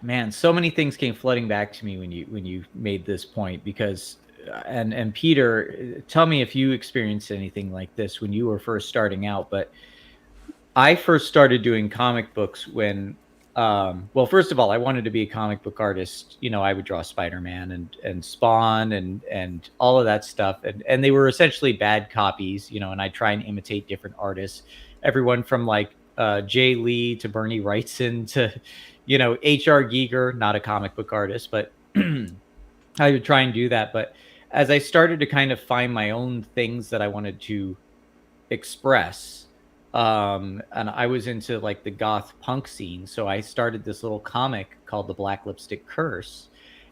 Speaker 1: man, so many things came flooding back to me when you made this point, because and Peter, tell me if you experienced anything like this when you were first starting out. But I first started doing comic books when well, first of all, I wanted to be a comic book artist. You know, I would draw Spider-Man and Spawn and all of that stuff, and they were essentially bad copies, you know, and I'd try and imitate different artists, everyone from like Jay Lee to Bernie Wrightson to, you know, H.R. Giger, not a comic book artist, but I would try and do that. But as I started to kind of find my own things that I wanted to express, and I was into like the goth punk scene, so I started this little comic called The Black Lipstick Curse,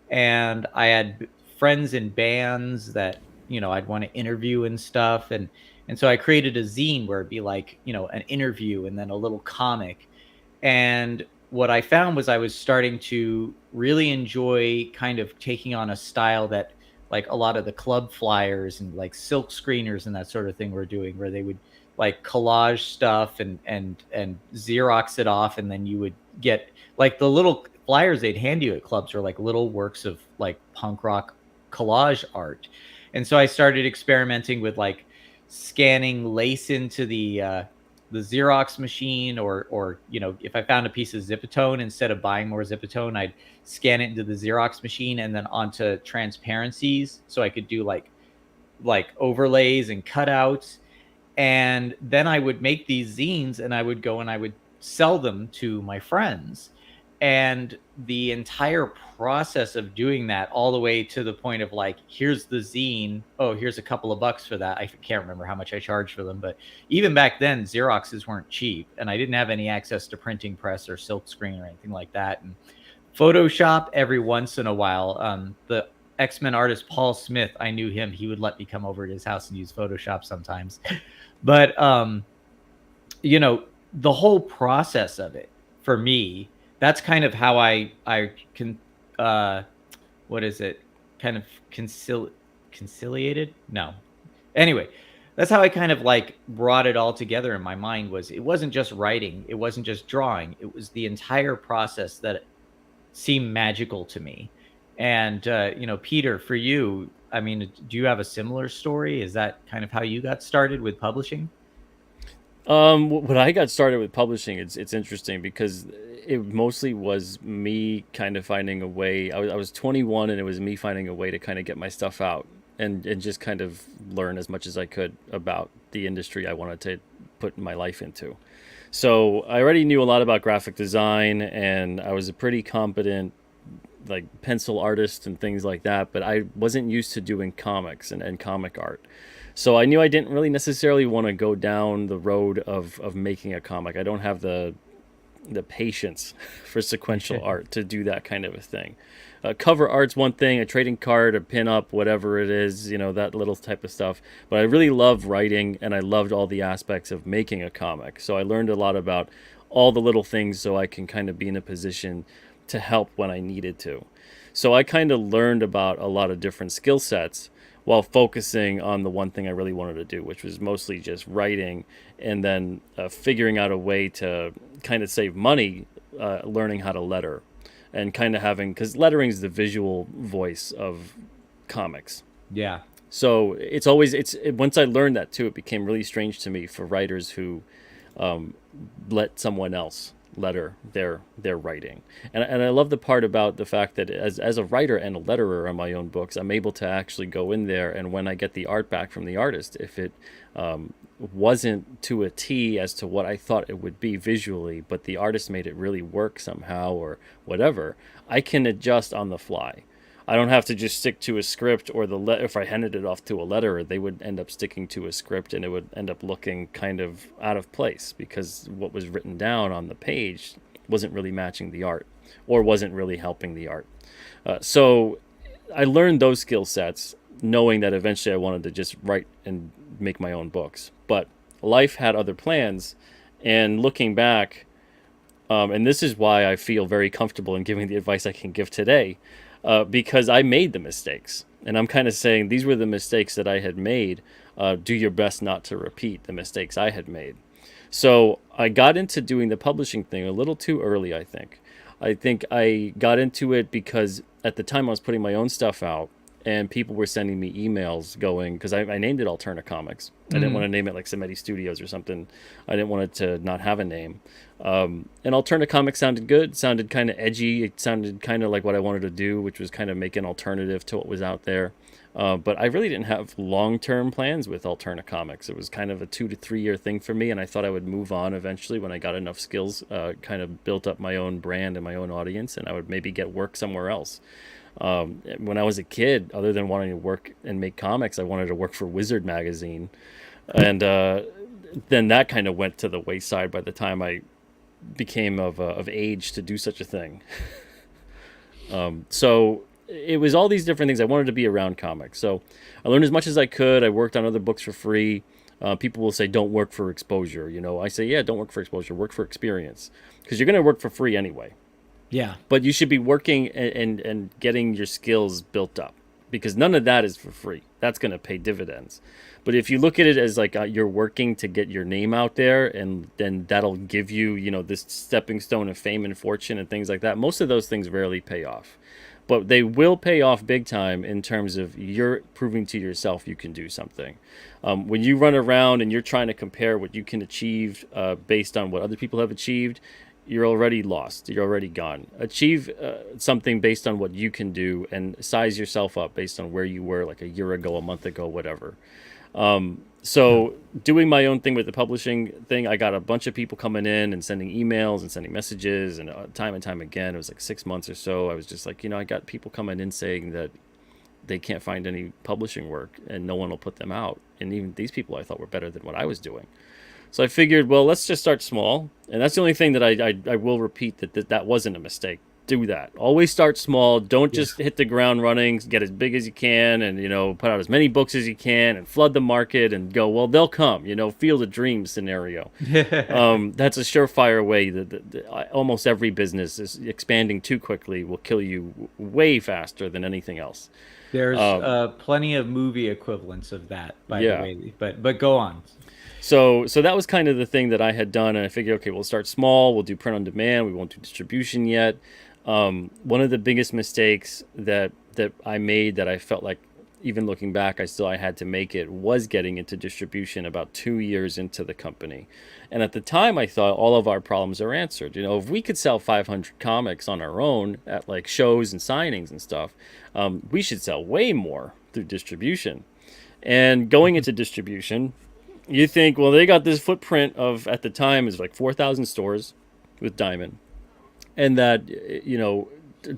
Speaker 1: and I had friends in bands that, you know, I'd want to interview and stuff, and so I created a zine where it'd be like, you know, an interview and then a little comic. And what I found was I was starting to really enjoy kind of taking on a style that like a lot of the club flyers and like silk screeners and that sort of thing were doing, where they would like collage stuff and Xerox it off, and then you would get like the little flyers they'd hand you at clubs are like little works of like punk rock collage art. And so I started experimenting with like scanning lace into the Xerox machine, or you know, if I found a piece of Zipatone, instead of buying more Zipatone, I'd scan it into the Xerox machine and then onto transparencies, so I could do like overlays and cutouts. And then I would make these zines, and I would go and I would sell them to my friends. And the entire process of doing that, all the way to the point of like, here's the zine, oh, here's a couple of bucks for that. I can't remember how much I charged for them, but even back then, Xeroxes weren't cheap, and I didn't have any access to printing press or silk screen or anything like that. And Photoshop every once in a while. The X-Men artist Paul Smith, I knew him. He would let me come over to his house and use Photoshop sometimes. But you know, the whole process of it for me, that's kind of how I can what is it? Kind of conciliated? No. Anyway, that's how I kind of like brought it all together in my mind. Was it wasn't just writing, it wasn't just drawing, it was the entire process that seemed magical to me. And you know, Peter, for you, I mean, do you have a similar story? Is that kind of how you got started with publishing?
Speaker 2: When I got started with publishing, it's interesting because it mostly was me kind of finding a way. I was 21, and it was me finding a way to kind of get my stuff out and just kind of learn as much as I could about the industry I wanted to put my life into. So I already knew a lot about graphic design, and I was a pretty competent like pencil artist and things like that, but I wasn't used to doing comics and comic art. So I knew I didn't really necessarily want to go down the road of making a comic. I don't have the patience for sequential art to do that kind of a thing. Cover art's one thing, a trading card, a pin-up, whatever it is, you know, that little type of stuff. But I really love writing, and I loved all the aspects of making a comic. So I learned a lot about all the little things so I can kind of be in a position to help when I needed to. So I kind of learned about a lot of different skill sets while focusing on the one thing I really wanted to do, which was mostly just writing, and then figuring out a way to kind of save money, learning how to letter. and kind of having, because lettering is the visual voice of comics.
Speaker 1: Yeah.
Speaker 2: So it's always, once I learned that too, it became really strange to me for writers who let someone else letter their writing. And I love the part about the fact that as a writer and a letterer on my own books, I'm able to actually go in there, and when I get the art back from the artist, if it wasn't to a T as to what I thought it would be visually, but the artist made it really work somehow or whatever, I can adjust on the fly. I don't have to just stick to a script, or if I handed it off to a letterer, they would end up sticking to a script and it would end up looking kind of out of place because what was written down on the page wasn't really matching the art or wasn't really helping the art. So I learned those skill sets knowing that eventually I wanted to just write and make my own books. But life had other plans, and looking back, and this is why I feel very comfortable in giving the advice I can give today, because I made the mistakes. And I'm kind of saying these were the mistakes that I had made. Do your best not to repeat the mistakes I had made. So I got into doing the publishing thing a little too early, I think. I think I got into it because at the time I was putting my own stuff out, and people were sending me emails going, because I named it Altera Comics. I didn't want to name it like Simeti Studios or something. I didn't want it to not have a name. And Altera Comics sounded good, sounded kind of edgy. It sounded kind of like what I wanted to do, which was kind of make an alternative to what was out there. But I really didn't have long-term plans with Altera Comics. It was kind of a 2 to 3 year thing for me, and I thought I would move on eventually when I got enough skills, kind of built up my own brand and my own audience, and I would maybe get work somewhere else. When I was a kid, other than wanting to work and make comics, I wanted to work for Wizard magazine, and then that kind of went to the wayside by the time I became of age to do such a thing. So it was all these different things. I wanted to be around comics, so I learned as much as I could. I worked on other books for free. People will say, don't work for exposure. I say, yeah, don't work for exposure, work for experience, because you're going to work for free anyway.
Speaker 1: Yeah.
Speaker 2: But you should be working and getting your skills built up, because none of that is for free. That's going to pay dividends. But if you look at it as like you're working to get your name out there, and then that'll give you, this stepping stone of fame and fortune and things like that, most of those things rarely pay off. But they will pay off big time in terms of you're proving to yourself you can do something. When you run around and you're trying to compare what you can achieve based on what other people have achieved, you're already lost. You're already gone. Achieve something based on what you can do, and size yourself up based on where you were like a year ago, a month ago, whatever. So doing my own thing with the publishing thing, I got a bunch of people coming in and sending emails and sending messages, and time again, it was like 6 months or so. I was just like, I got people coming in saying that they can't find any publishing work and no one will put them out. And even these people I thought were better than what I was doing. So I figured, well, let's just start small. And that's the only thing that I will repeat, that wasn't a mistake. Do that. Always start small. Don't just hit the ground running. Get as big as you can, and put out as many books as you can, and flood the market, and go, well, they'll come. Field of dreams scenario. That's a surefire way that almost every business is expanding too quickly will kill you way faster than anything else.
Speaker 1: There's plenty of movie equivalents of that, by the way. But go on.
Speaker 2: So that was kind of the thing that I had done, and I figured, okay, we'll start small. We'll do print on demand. We won't do distribution yet. One of the biggest mistakes that I made, that I felt like, even looking back, I had to make it, was getting into distribution about 2 years into the company. And at the time, I thought all of our problems are answered. If we could sell 500 comics on our own at like shows and signings and stuff, we should sell way more through distribution. And going into distribution, you think, well, they got this footprint of, at the time, is like 4,000 stores with Diamond. And that,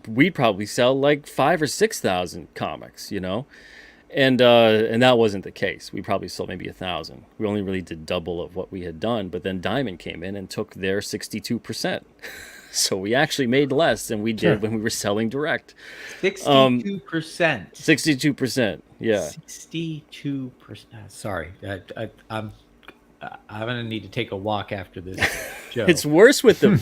Speaker 2: we'd probably sell like 5,000 or 6,000 comics, and that wasn't the case. We probably sold maybe 1,000. We only really did double of what we had done. But then Diamond came in and took their 62%. So we actually made less than we did when we were selling direct.
Speaker 1: 62%.
Speaker 2: 62%. Yeah.
Speaker 1: 62%. Sorry, I'm gonna need to take a walk after this joke.
Speaker 2: It's worse with them,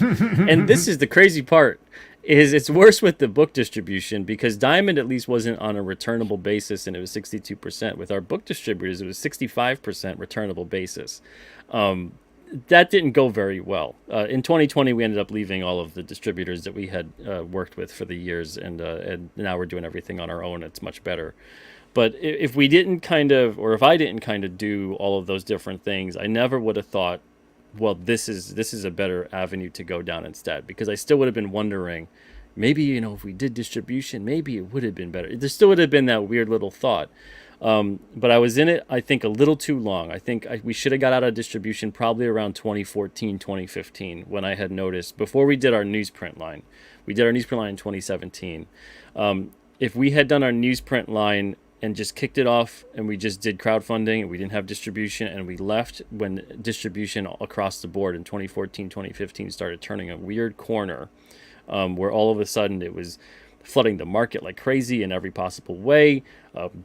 Speaker 2: and this is the crazy part. It's worse with the book distribution, because Diamond at least wasn't on a returnable basis, and it was 62%. With our book distributors, it was 65% returnable basis. that didn't go very well. In 2020, we ended up leaving all of the distributors that we had worked with for the years, and now we're doing everything on our own. It's much better. But if we didn't if I didn't kind of do all of those different things, I never would have thought, well, this is a better avenue to go down instead, because I still would have been wondering, maybe, if we did distribution, maybe it would have been better. There still would have been that weird little thought. But I was in it, I think, a little too long. I think we should have got out of distribution probably around 2014, 2015, when I had noticed, before we did our newsprint line. We did our newsprint line in 2017. If we had done our newsprint line and just kicked it off, and we just did crowdfunding, and we didn't have distribution, and we left when distribution across the board in 2014, 2015 started turning a weird corner, where all of a sudden it was flooding the market like crazy in every possible way.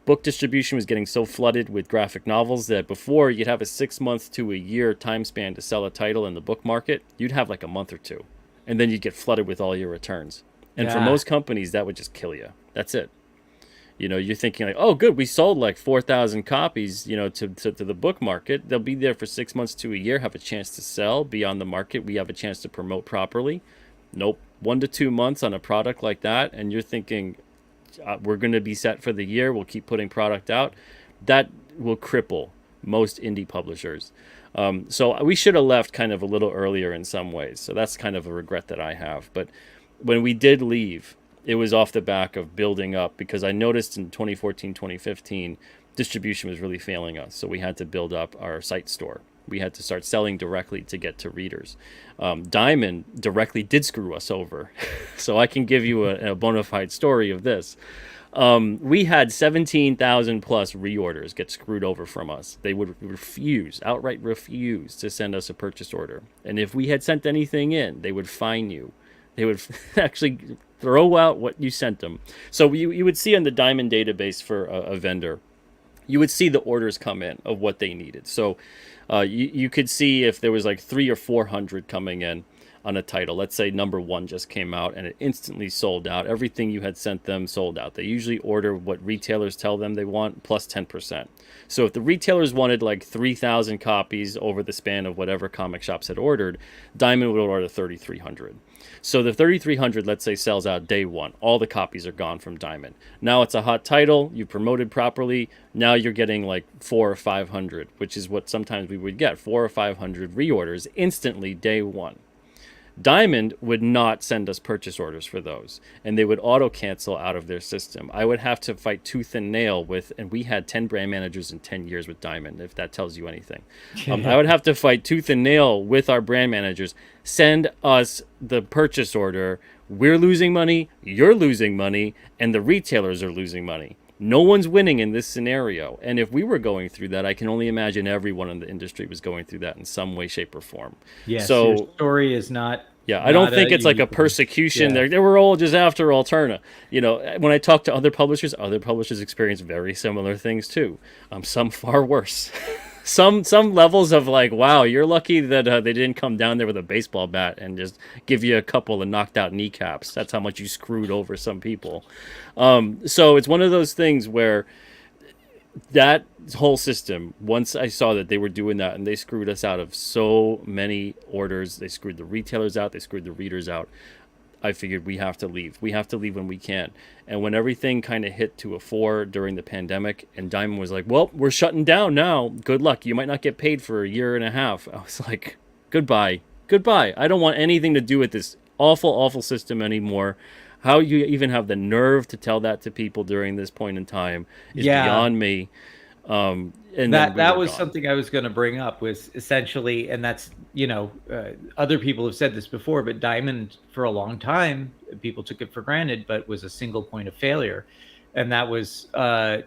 Speaker 2: Book distribution was getting so flooded with graphic novels that before you'd have a 6 month to a year time span to sell a title in the book market, you'd have like a month or two, and then you'd get flooded with all your returns. And for most companies, that would just kill you. That's it. You're thinking like, oh, good, we sold like 4,000 copies, to the book market. They'll be there for 6 months to a year, have a chance to sell, be on the market. We have a chance to promote properly. Nope. 1 to 2 months on a product like that, and you're thinking, we're going to be set for the year, we'll keep putting product out. That will cripple most indie publishers. So we should have left kind of a little earlier in some ways. So that's kind of a regret that I have. But when we did leave, it was off the back of building up, because I noticed in 2014, 2015, distribution was really failing us. So we had to build up our site store. We had to start selling directly to get to readers. Diamond directly did screw us over. So I can give you a bona fide story of this. We had 17,000 plus reorders get screwed over from us. They would outright refuse to send us a purchase order. And if we had sent anything in, they would fine you. They would actually throw out what you sent them. So you would see on the Diamond database for a vendor, you would see the orders come in of what they needed. So you could see if there was like 300 or 400 coming in on a title. Let's say number 1 just came out and it instantly sold out. Everything you had sent them sold out. They usually order what retailers tell them they want plus 10%. So if the retailers wanted like 3,000 copies over the span of whatever comic shops had ordered, Diamond would order 3,300. So the 3,300, let's say, sells out day 1. All the copies are gone from Diamond. Now it's a hot title. You promoted properly. Now you're getting like 400 or 500, which is what sometimes we would get, 400 or 500 reorders instantly day 1. Diamond would not send us purchase orders for those, and they would auto cancel out of their system. I would have to fight tooth and nail and we had 10 brand managers in 10 years with Diamond, if that tells you anything. I would have to fight tooth and nail with our brand managers, send us the purchase order. We're losing money, you're losing money, and the retailers are losing money. No one's winning in this scenario. And if we were going through that, I can only imagine everyone in the industry was going through that in some way, shape, or form.
Speaker 1: Yes,
Speaker 2: so
Speaker 1: your story is not...
Speaker 2: Yeah, I don't think it's like a persecution.
Speaker 1: Yeah.
Speaker 2: They were all just after Alterna. When I talk to other publishers experience very similar things too. Some far worse. some levels of like, wow, you're lucky that they didn't come down there with a baseball bat and just give you a couple of knocked out kneecaps. That's how much you screwed over some people. So it's one of those things where that whole system, once I saw that they were doing that and they screwed us out of so many orders, they screwed the retailers out, they screwed the readers out, I figured we have to leave. We have to leave when we can. And when everything kind of hit to a 4 during the pandemic and Diamond was like, well, we're shutting down now. Good luck. You might not get paid for a year and a half. I was like, goodbye. I don't want anything to do with this awful, awful system anymore. How you even have the nerve to tell that to people during this point in time is beyond me. And
Speaker 1: that was something I was going to bring up, was essentially, and that's, other people have said this before, but Diamond for a long time, people took it for granted, but was a single point of failure. And that was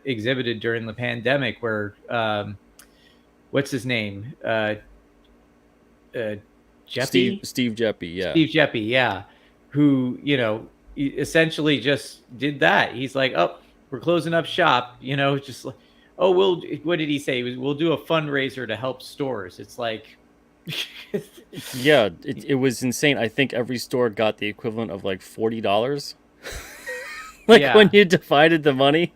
Speaker 1: exhibited during the pandemic where, what's his name? Jeppy?
Speaker 2: Steve Jeppy, yeah.
Speaker 1: Steve Jeppy, yeah. Who, essentially just did that. He's like, oh, we're closing up shop, just like, oh, what did he say? We'll do a fundraiser to help stores. It's like,
Speaker 2: yeah, it was insane. I think every store got the equivalent of like $40. When you divided the money.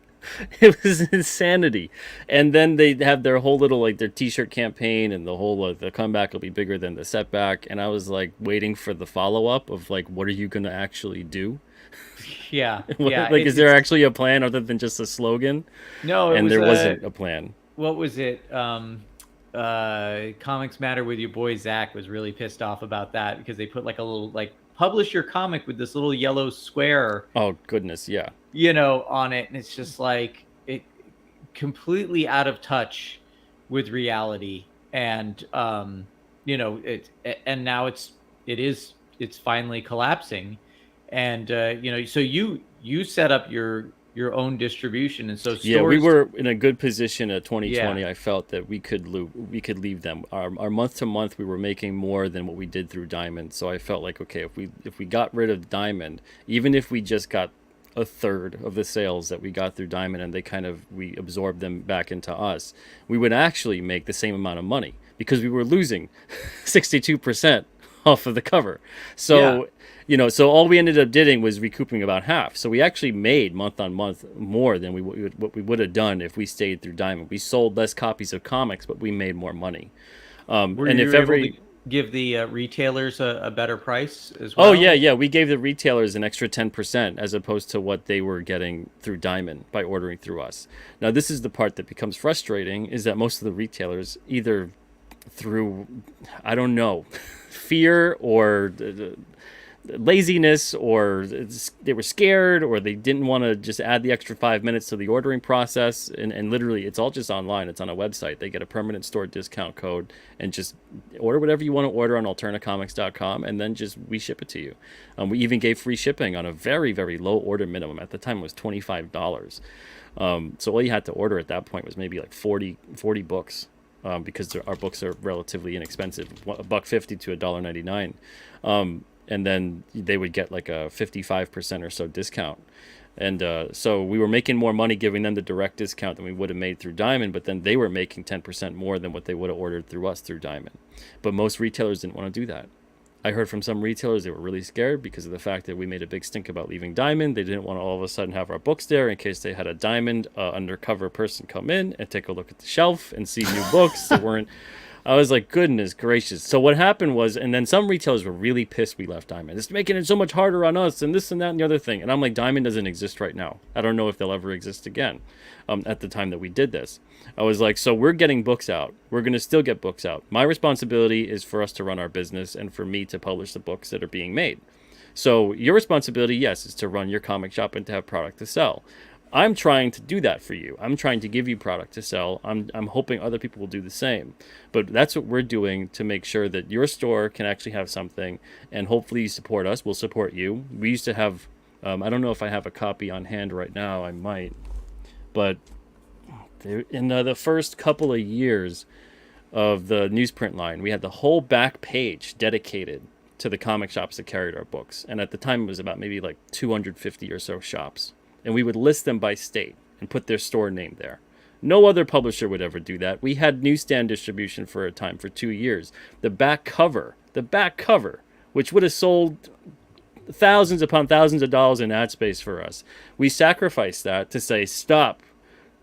Speaker 2: It was insanity. And then they have their whole little like their T-shirt campaign, and the whole the comeback will be bigger than the setback. And I was like waiting for the follow up of like, what are you gonna actually do?
Speaker 1: Yeah, yeah.
Speaker 2: Like, is there actually a plan other than just a slogan?
Speaker 1: No, it
Speaker 2: And
Speaker 1: was
Speaker 2: there wasn't a plan.
Speaker 1: what was it? Comics Matter with your boy Zach was really pissed off about that because they put like a little like publish your comic with this little yellow square,
Speaker 2: Oh goodness, yeah.
Speaker 1: on it, and it's just like it completely out of touch with reality, and and now it's finally collapsing, and so you set up your own distribution, and so
Speaker 2: Yeah, we
Speaker 1: stores.
Speaker 2: were in a good position at 2020.
Speaker 1: Yeah.
Speaker 2: I felt that we could leave them. Our month to month, we were making more than what we did through Diamond. So I felt like, okay, if we got rid of Diamond, even if we just got a third of the sales that we got through Diamond, and we absorbed them back into us, we would actually make the same amount of money because we were losing 62% off of the cover. So so all we ended up doing was recouping about half. So we actually made month on month more than what we would have done if we stayed through Diamond. We sold less copies of comics, but we made more money.
Speaker 1: Were
Speaker 2: And
Speaker 1: you
Speaker 2: if
Speaker 1: able
Speaker 2: every
Speaker 1: to give the retailers a better price as well?
Speaker 2: Oh yeah, we gave the retailers an extra 10% as opposed to what they were getting through Diamond by ordering through us. Now this is the part that becomes frustrating, is that most of the retailers, either through, I don't know, fear or laziness, or they were scared, or they didn't want to just add the extra 5 minutes to the ordering process, and literally it's all just online. It's on a website. They get a permanent store discount code and just order whatever you want to order on alternativecomics.com, and then just we ship it to you. We even gave free shipping on a very, very low order minimum. At the time it was $25. So all you had to order at that point was maybe like 40 books, because our books are relatively inexpensive, $1.50 to $1.99. And then they would get like a 55% or so discount. And so we were making more money giving them the direct discount than we would have made through Diamond, but then they were making 10% more than what they would have ordered through us through Diamond. But most retailers didn't want to do that. I heard from some retailers they were really scared because of the fact that we made a big stink about leaving Diamond. They didn't want to all of a sudden have our books there in case they had a Diamond undercover person come in and take a look at the shelf and see new books that weren't. I was like, goodness gracious. So what happened was, and then some retailers were really pissed we left Diamond. It's making it so much harder on us, and this and that and the other thing. And I'm like, Diamond doesn't exist right now. I don't know if they'll ever exist again. At the time that we did this, I was like, so we're getting books out. We're going to still get books out. My responsibility is for us to run our business and for me to publish the books that are being made. So your responsibility, yes, is to run your comic shop and to have product to sell. I'm trying to do that for you. I'm trying to give you product to sell. I'm hoping other people will do the same. But that's what we're doing to make sure that your store can actually have something, and hopefully you support us. We'll support you. We used to have, I don't know if I have a copy on hand right now. I might. But in the first couple of years of the newsprint line, we had the whole back page dedicated to the comic shops that carried our books. And at the time, it was about maybe like 250 or so shops. And we would list them by state and put their store name there. No other publisher would ever do that. We had newsstand distribution for a time, for 2 years. The back cover, which would have sold thousands upon thousands of dollars in ad space for us. We sacrificed that to say, stop,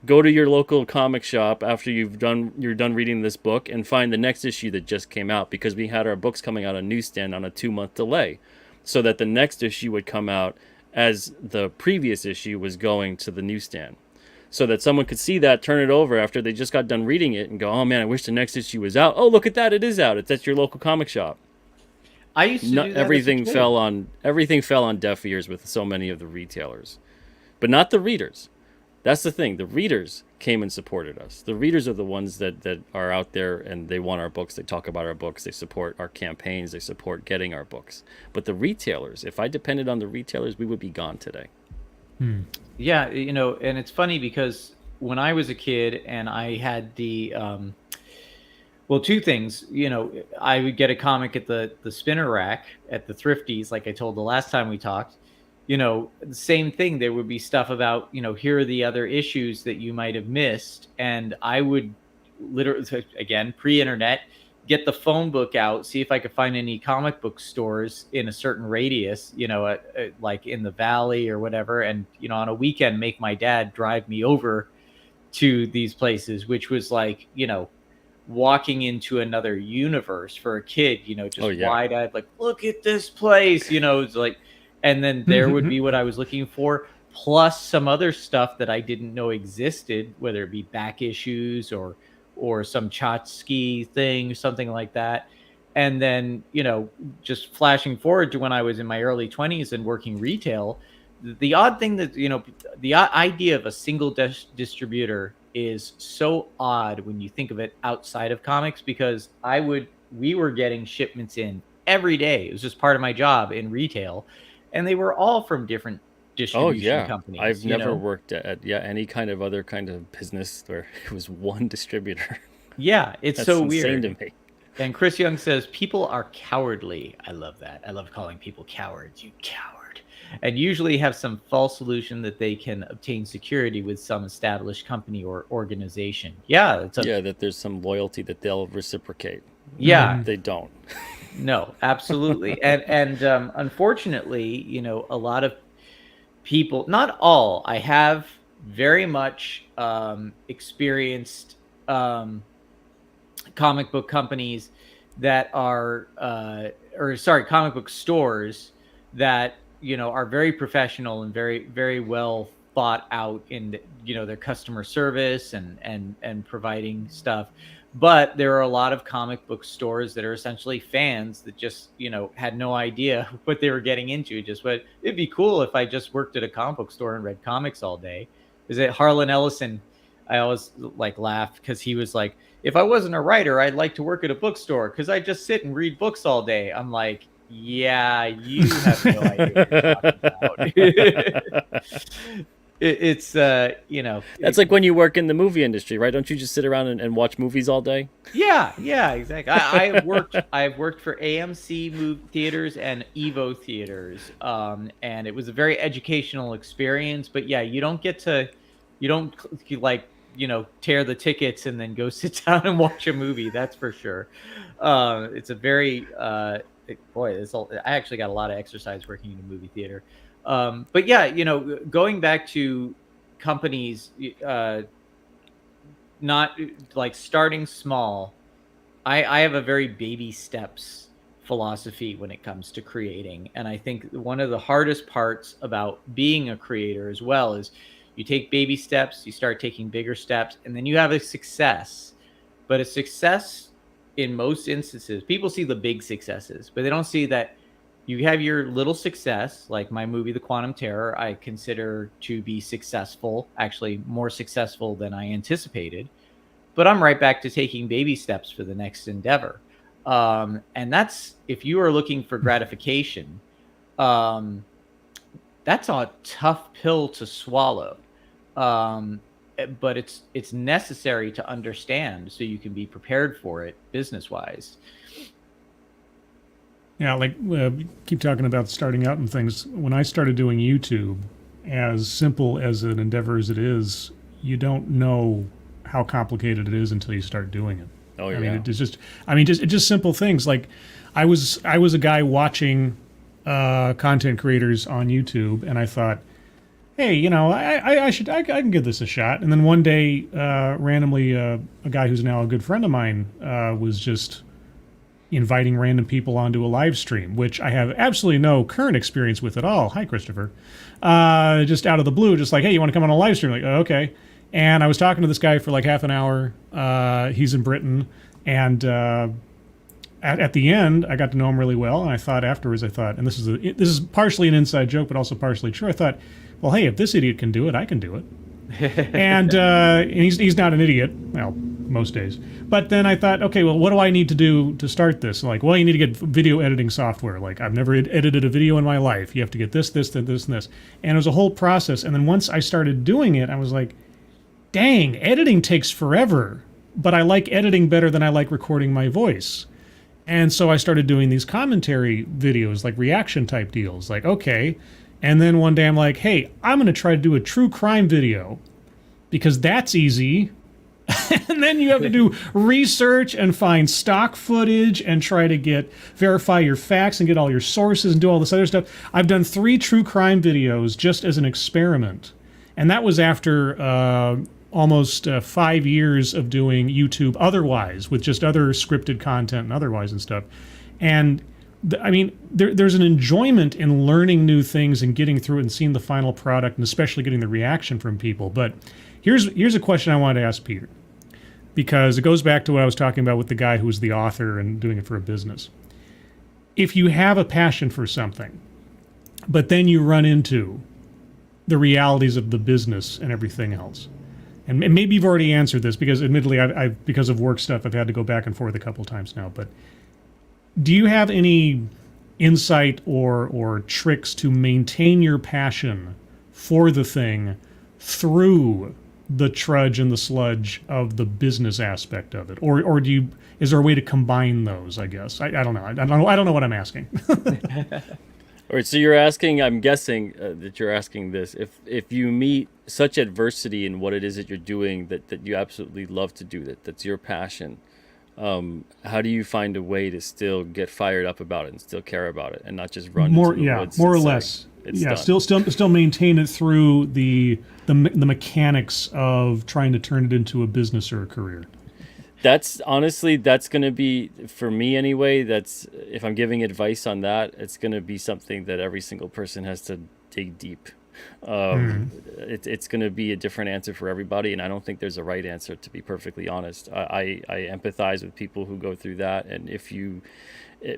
Speaker 2: go to your local comic shop after you're done reading this book and find the next issue that just came out, because we had our books coming out on newsstand on a 2-month delay, so that the next issue would come out as the previous issue was going to the newsstand, so that someone could see that, turn it over after they just got done reading it, and go, oh man, I wish the next issue was out. Oh, look at that, it is out. It's at your local comic shop.
Speaker 1: I used to do that
Speaker 2: everything
Speaker 1: as a kid.
Speaker 2: fell on deaf ears with so many of the retailers, but not the readers. That's the thing. The readers came and supported us. The readers are the ones that are out there, and they want our books. They talk about our books. They support our campaigns. They support getting our books. But the retailers, if I depended on the retailers, we would be gone today.
Speaker 1: Yeah, and it's funny because when I was a kid and I had the, two things, I would get a comic at the spinner rack at the Thrifties, like I told the last time we talked. The same thing. There would be stuff about, here are the other issues that you might have missed. And I would literally, again, pre-internet, get the phone book out, see if I could find any comic book stores in a certain radius, like in the valley or whatever. And, on a weekend, make my dad drive me over to these places, which was like, walking into another universe for a kid, just wide-eyed, like, look at this place, it's like, and then there would be what I was looking for, plus some other stuff that I didn't know existed, whether it be back issues or some Chotsky thing, something like that. And then, just flashing forward to when I was in my early 20s and working retail, the odd thing that, the idea of a single distributor is so odd when you think of it outside of comics, because we were getting shipments in every day. It was just part of my job in retail, and they were all from different distribution companies.
Speaker 2: I've never worked at any kind of other kind of business where it was one distributor.
Speaker 1: Yeah, it's
Speaker 2: That's
Speaker 1: so
Speaker 2: insane
Speaker 1: weird
Speaker 2: to me.
Speaker 1: And Chris Young says people are cowardly. I love that. I love calling people cowards. You coward. And usually have some false solution that they can obtain security with some established company or organization. Yeah,
Speaker 2: that there's some loyalty that they'll reciprocate.
Speaker 1: Yeah,
Speaker 2: they don't.
Speaker 1: No, absolutely. and unfortunately, a lot of people, not all, I have very much experienced comic book companies that are comic book stores that are very professional and very, very well thought out in their customer service and providing stuff. But there are a lot of comic book stores that are essentially fans that just, had no idea what they were getting into. Just what it'd be cool if I just worked at a comic book store and read comics all day. Is it Harlan Ellison? I always laugh because he was like, if I wasn't a writer, I'd like to work at a bookstore because I just sit and read books all day. I'm like, yeah, you have no idea what you're talking about. It's
Speaker 2: that's like when you work in the movie industry, right? Don't you just sit around and watch movies all day?
Speaker 1: Yeah, exactly. I've worked for AMC movie theaters and Evo theaters, and it was a very educational experience. But yeah, you don't tear the tickets and then go sit down and watch a movie. That's for sure. It's a very I actually got a lot of exercise working in a movie theater. But yeah, going back to companies, not like starting small, I have a very baby steps philosophy when it comes to creating. And I think one of the hardest parts about being a creator as well is you take baby steps, you start taking bigger steps, and then you have a success. But a success in most instances, people see the big successes, but they don't see that you have your little success, like my movie, The Quantum Terror, I consider to be successful, actually more successful than I anticipated. But I'm right back to taking baby steps for the next endeavor. And that's, if you are looking for gratification, that's a tough pill to swallow. But it's necessary to understand so you can be prepared for it business-wise.
Speaker 3: Yeah, keep talking about starting out and things. When I started doing YouTube, as simple as an endeavor as it is, you don't know how complicated it is until you start doing it.
Speaker 2: Oh yeah.
Speaker 3: It's just simple things. Like I was a guy watching content creators on YouTube, and I thought, hey, I can give this a shot. And then one day, randomly, a guy who's now a good friend of mine was just inviting random people onto a live stream, which I have absolutely no current experience with at all. Hi, Christopher. Just out of the blue, just like, hey, you want to come on a live stream? Like, oh, okay. And I was talking to this guy for like half an hour. He's in Britain. And at the end, I got to know him really well. And I thought afterwards, and this is partially an inside joke, but also partially true. I thought, well, hey, if this idiot can do it, I can do it. And he's not an idiot, well, most days. But then I thought, okay, well, what do I need to do to start this? Like, well, you need to get video editing software. Like, I've never edited a video in my life. You have to get this, and this. And it was a whole process. And then once I started doing it, I was like, dang, editing takes forever. But I like editing better than I like recording my voice. And so I started doing these commentary videos, like reaction type deals. Like, okay. And then one day I'm like, hey, I'm going to try to do a true crime video because that's easy. And then you have to do research and find stock footage and try to verify your facts and get all your sources and do all this other stuff. I've done 3 true crime videos just as an experiment. And that was after almost 5 years of doing YouTube otherwise, with just other scripted content and otherwise and stuff. And I mean, there's an enjoyment in learning new things and getting through it and seeing the final product, and especially getting the reaction from people. But here's a question I wanted to ask Peter, because it goes back to what I was talking about with the guy who was the author and doing it for a business. If you have a passion for something, but then you run into the realities of the business and everything else, and maybe you've already answered this, because admittedly, I've because of work stuff, I've had to go back and forth a couple times now, but do you have any insight or tricks to maintain your passion for the thing through the trudge and the sludge of the business aspect of it, or is there a way to combine those? I guess I don't know. I don't know what I'm asking.
Speaker 2: All right, so you're asking, I'm guessing that you're asking this, if you meet such adversity in what it is that you're doing that you absolutely love to do, that's your passion, how do you find a way to still get fired up about it and still care about it and not just run into the woods?
Speaker 3: More or less. Yeah, done. still maintain it through the mechanics of trying to turn it into a business or a career.
Speaker 2: That's honestly, that's going to be, for me anyway, that's, if I'm giving advice on that, it's going to be something that every single person has to dig deep. It's going to be a different answer for everybody, and I don't think there's a right answer, to be perfectly honest. I empathize with people who go through that, and if you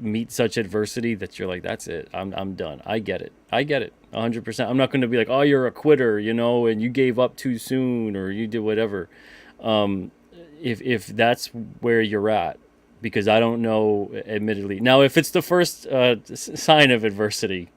Speaker 2: meet such adversity that you're like, that's it, I'm done. I get it 100%. I'm not going to be like, oh, you're a quitter, and you gave up too soon, or you did whatever. If that's where you're at, because I don't know, admittedly. Now, if it's the first sign of adversity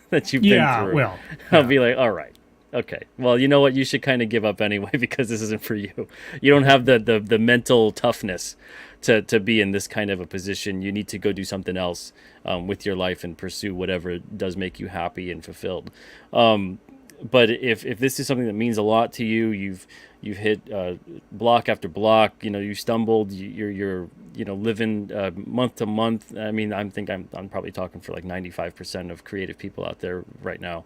Speaker 2: that you've been through, I'll be like, all right, okay, well, you know what, you should kind of give up anyway, because this isn't for you. You don't have the mental toughness to be in this kind of a position. You need to go do something else with your life and pursue whatever does make you happy and fulfilled. But if this is something that means a lot to you, you've hit block after block, you stumbled, you're living month to month. I mean, I'm probably talking for like 95% of creative people out there right now.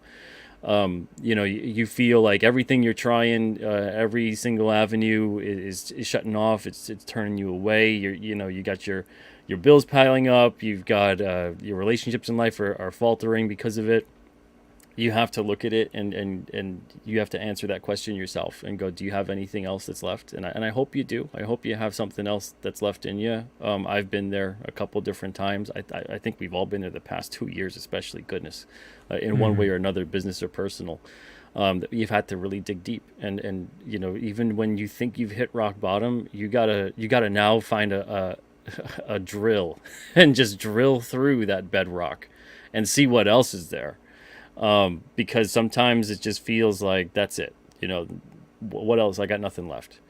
Speaker 2: You feel like everything you're trying, every single avenue is shutting off. It's turning you away. You got your bills piling up. You've got your relationships in life are faltering because of it. You have to look at it and you have to answer that question yourself and go, do you have anything else that's left? And I hope you do. I hope you have something else that's left in you. I've been there a couple different times. I think we've all been there the past 2 years, especially, goodness, in one way or another, business or personal. That you've had to really dig deep, and even when you think you've hit rock bottom, you gotta now find a drill and just drill through that bedrock and see what else is there. Because sometimes it just feels like that's it. What else? I got nothing left.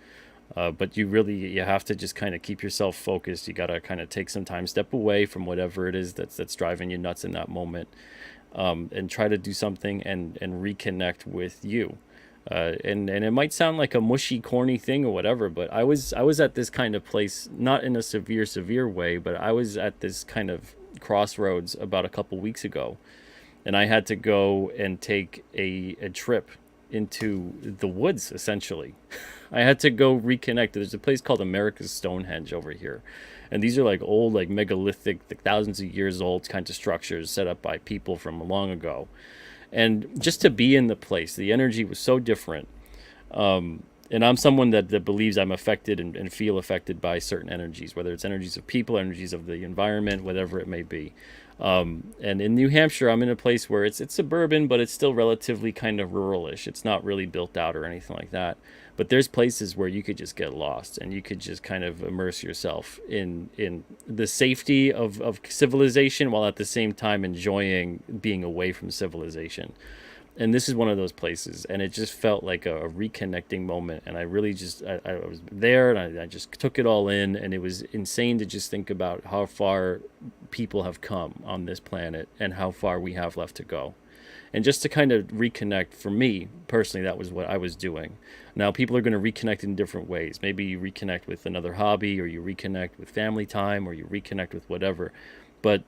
Speaker 2: But you have to just kind of keep yourself focused. You got to kind of take some time, step away from whatever it is that's driving you nuts in that moment, and try to do something and reconnect with you. And it might sound like a mushy, corny thing or whatever, but I was at this kind of place, not in a severe way, but I was at this kind of crossroads about a couple weeks ago. And I had to go and take a trip into the woods, essentially. I had to go reconnect. There's a place called America's Stonehenge over here. And these are like old, like megalithic, like thousands of years old kinds of structures set up by people from long ago. And just to be in the place, the energy was so different. And I'm someone that believes I'm affected and feel affected by certain energies, whether it's energies of people, energies of the environment, whatever it may be. And in New Hampshire, I'm in a place where it's suburban, but it's still relatively kind of ruralish. It's not really built out or anything like that. But there's places where you could just get lost and you could just kind of immerse yourself in the safety of civilization while at the same time enjoying being away from civilization. And this is one of those places, and it just felt like a reconnecting moment. And I really I was there, and I just took it all in, and it was insane to just think about how far people have come on this planet and how far we have left to go. and just to kind of reconnect. For me personally, that was what I was doing. Now people are going to reconnect in different ways. Maybe you reconnect with another hobby, or you reconnect with family time, or you reconnect with whatever, but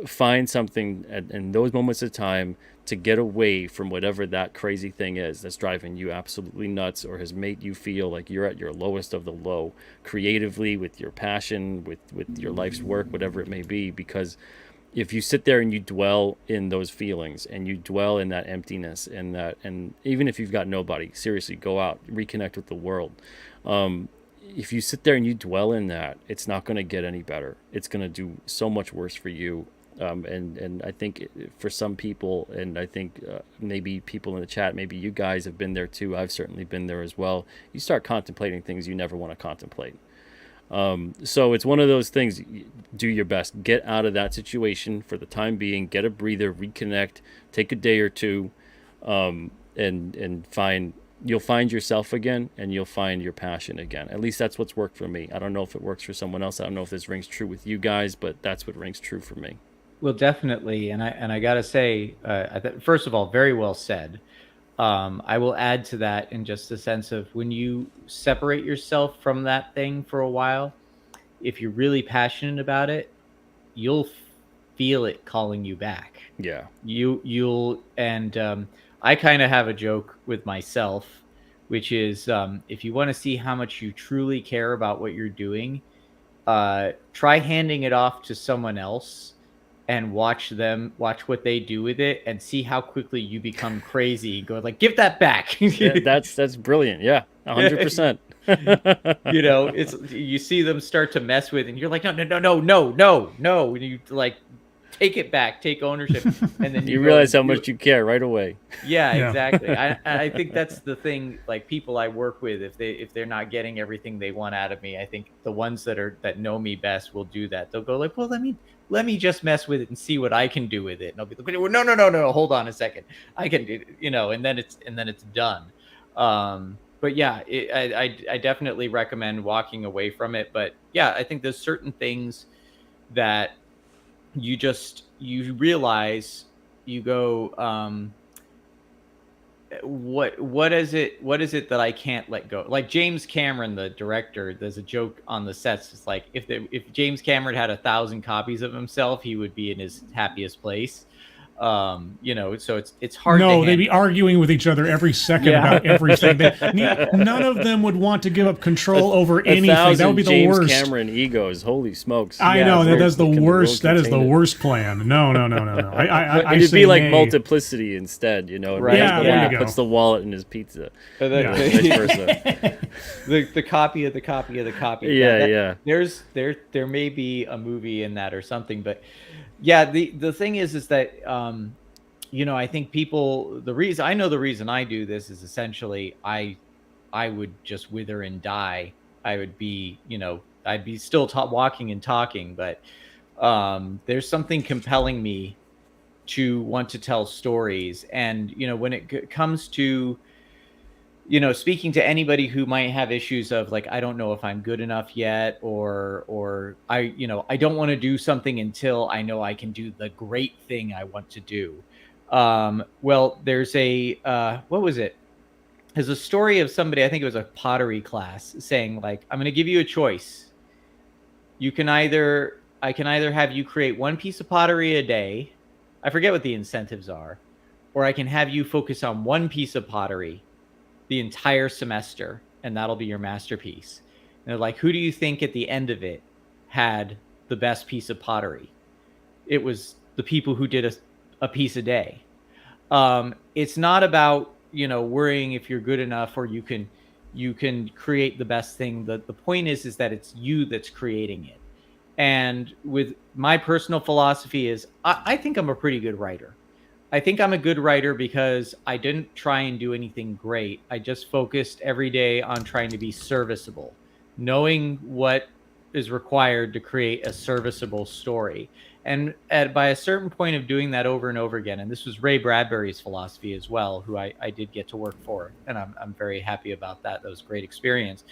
Speaker 2: find something in those moments of time to get away from whatever that crazy thing is that's driving you absolutely nuts, or has made you feel like you're at your lowest of the low, creatively, with your passion, with your life's work, whatever it may be. Because if you sit there and you dwell in those feelings, and you dwell in that emptiness, and that, and even if you've got nobody, seriously, go out, reconnect with the world. If you sit there and you dwell in that, it's not going to get any better. It's going to do so much worse for you. And I think for some people, and I think maybe people in the chat, maybe you guys have been there too. I've certainly been there as well. You start contemplating things you never want to contemplate. So it's one of those things. Do your best. Get out of that situation for the time being. Get a breather. Reconnect. Take a day or two, and you'll find yourself again, and you'll find your passion again. At least that's what's worked for me. I don't know if it works for someone else. I don't know if this rings true with you guys, but that's what rings true for me.
Speaker 1: Well, definitely, and I gotta say, first of all, very well said. I will add to that in just the sense of, when you separate yourself from that thing for a while, if you're really passionate about it, you'll feel it calling you back.
Speaker 2: Yeah.
Speaker 1: You'll and I kind of have a joke with myself, which is, if you want to see how much you truly care about what you're doing, try handing it off to someone else and watch what they do with it, and see how quickly you become crazy. Go like, give that back.
Speaker 2: Yeah, that's brilliant. Yeah, 100%.
Speaker 1: You know, you see them start to mess with it, and you're like, no. And you like take it back, take ownership, and then
Speaker 2: you realize how much you care right away.
Speaker 1: Yeah, exactly. I think that's the thing. Like, people I work with, if they're not getting everything they want out of me, I think the ones that know me best will do that. They'll go like, well, let me just mess with it and see what I can do with it. And I'll be like, no, hold on a second, I can do, and then it's done. But yeah, I definitely recommend walking away from it. But yeah, I think there's certain things that you realize, you go, what is it that I can't let go? Like James Cameron, the director, there's a joke on the sets. It's like, if James Cameron had 1,000 copies of himself, he would be in his happiest place. So it's hard.
Speaker 3: No, they'd be arguing with each other every second about everything. None of them would want to give up control over anything. That would be the
Speaker 2: James
Speaker 3: worst.
Speaker 2: Cameron egos, holy smokes!
Speaker 3: I know that's the worst. That is the worst plan. No.
Speaker 2: It'd be like multiplicity instead,
Speaker 1: Right?
Speaker 3: Yeah, there you go.
Speaker 2: Puts the wallet in his pizza.
Speaker 1: Vice versa. the copy of the copy of the copy.
Speaker 2: Yeah.
Speaker 1: There may be a movie in that or something, but. Yeah, the thing is that I think people, the reason I do this is essentially I would just wither and die. I would be, I'd be still walking and talking, but there's something compelling me to want to tell stories. And when it comes to speaking to anybody who might have issues of like, I don't know if I'm good enough yet, or I don't want to do something until I know I can do the great thing I want to do. Well, there's what was it? There's a story of somebody, I think it was a pottery class, saying like, I'm going to give you a choice. I can either have you create one piece of pottery a day. I forget what the incentives are, or I can have you focus on one piece of pottery the entire semester, and that'll be your masterpiece. And they're like, who do you think at the end of it had the best piece of pottery? It was the people who did a piece a day. It's not about worrying if you're good enough or you can create the best thing. The point is that it's you that's creating it. And with my personal philosophy is I think I'm a pretty good writer. I think I'm a good writer because I didn't try and do anything great. I just focused every day on trying to be serviceable, knowing what is required to create a serviceable story. And by a certain point of doing that over and over again, and this was Ray Bradbury's philosophy as well, who I did get to work for, and I'm very happy about that. That was a great experience.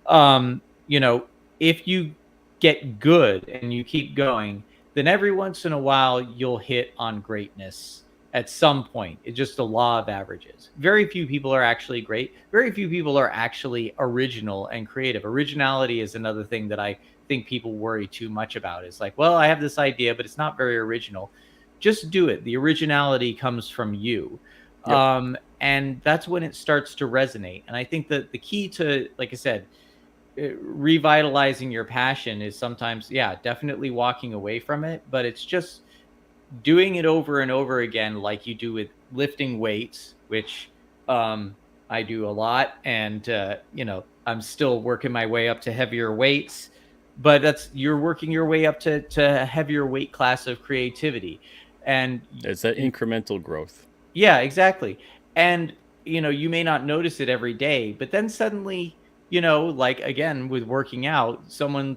Speaker 1: If you get good and you keep going, then every once in a while you'll hit on greatness. at some point. It's just a law of averages. Very few people are actually great. Very few people are actually original and creative. Originality is another thing that I think people worry too much about. It's like, well, I have this idea, but it's not very original. Just do it. The originality comes from you.
Speaker 2: Yep.
Speaker 1: And that's when it starts to resonate. And I think that the key to, like I said, revitalizing your passion is sometimes, yeah, definitely walking away from it, but it's just doing it over and over again, like you do with lifting weights, which I do a lot. And, I'm still working my way up to heavier weights, but you're working your way up to a heavier weight class of creativity. And
Speaker 2: It's that incremental growth.
Speaker 1: yeah, exactly. And, you may not notice it every day, but then suddenly, like again, with working out, someone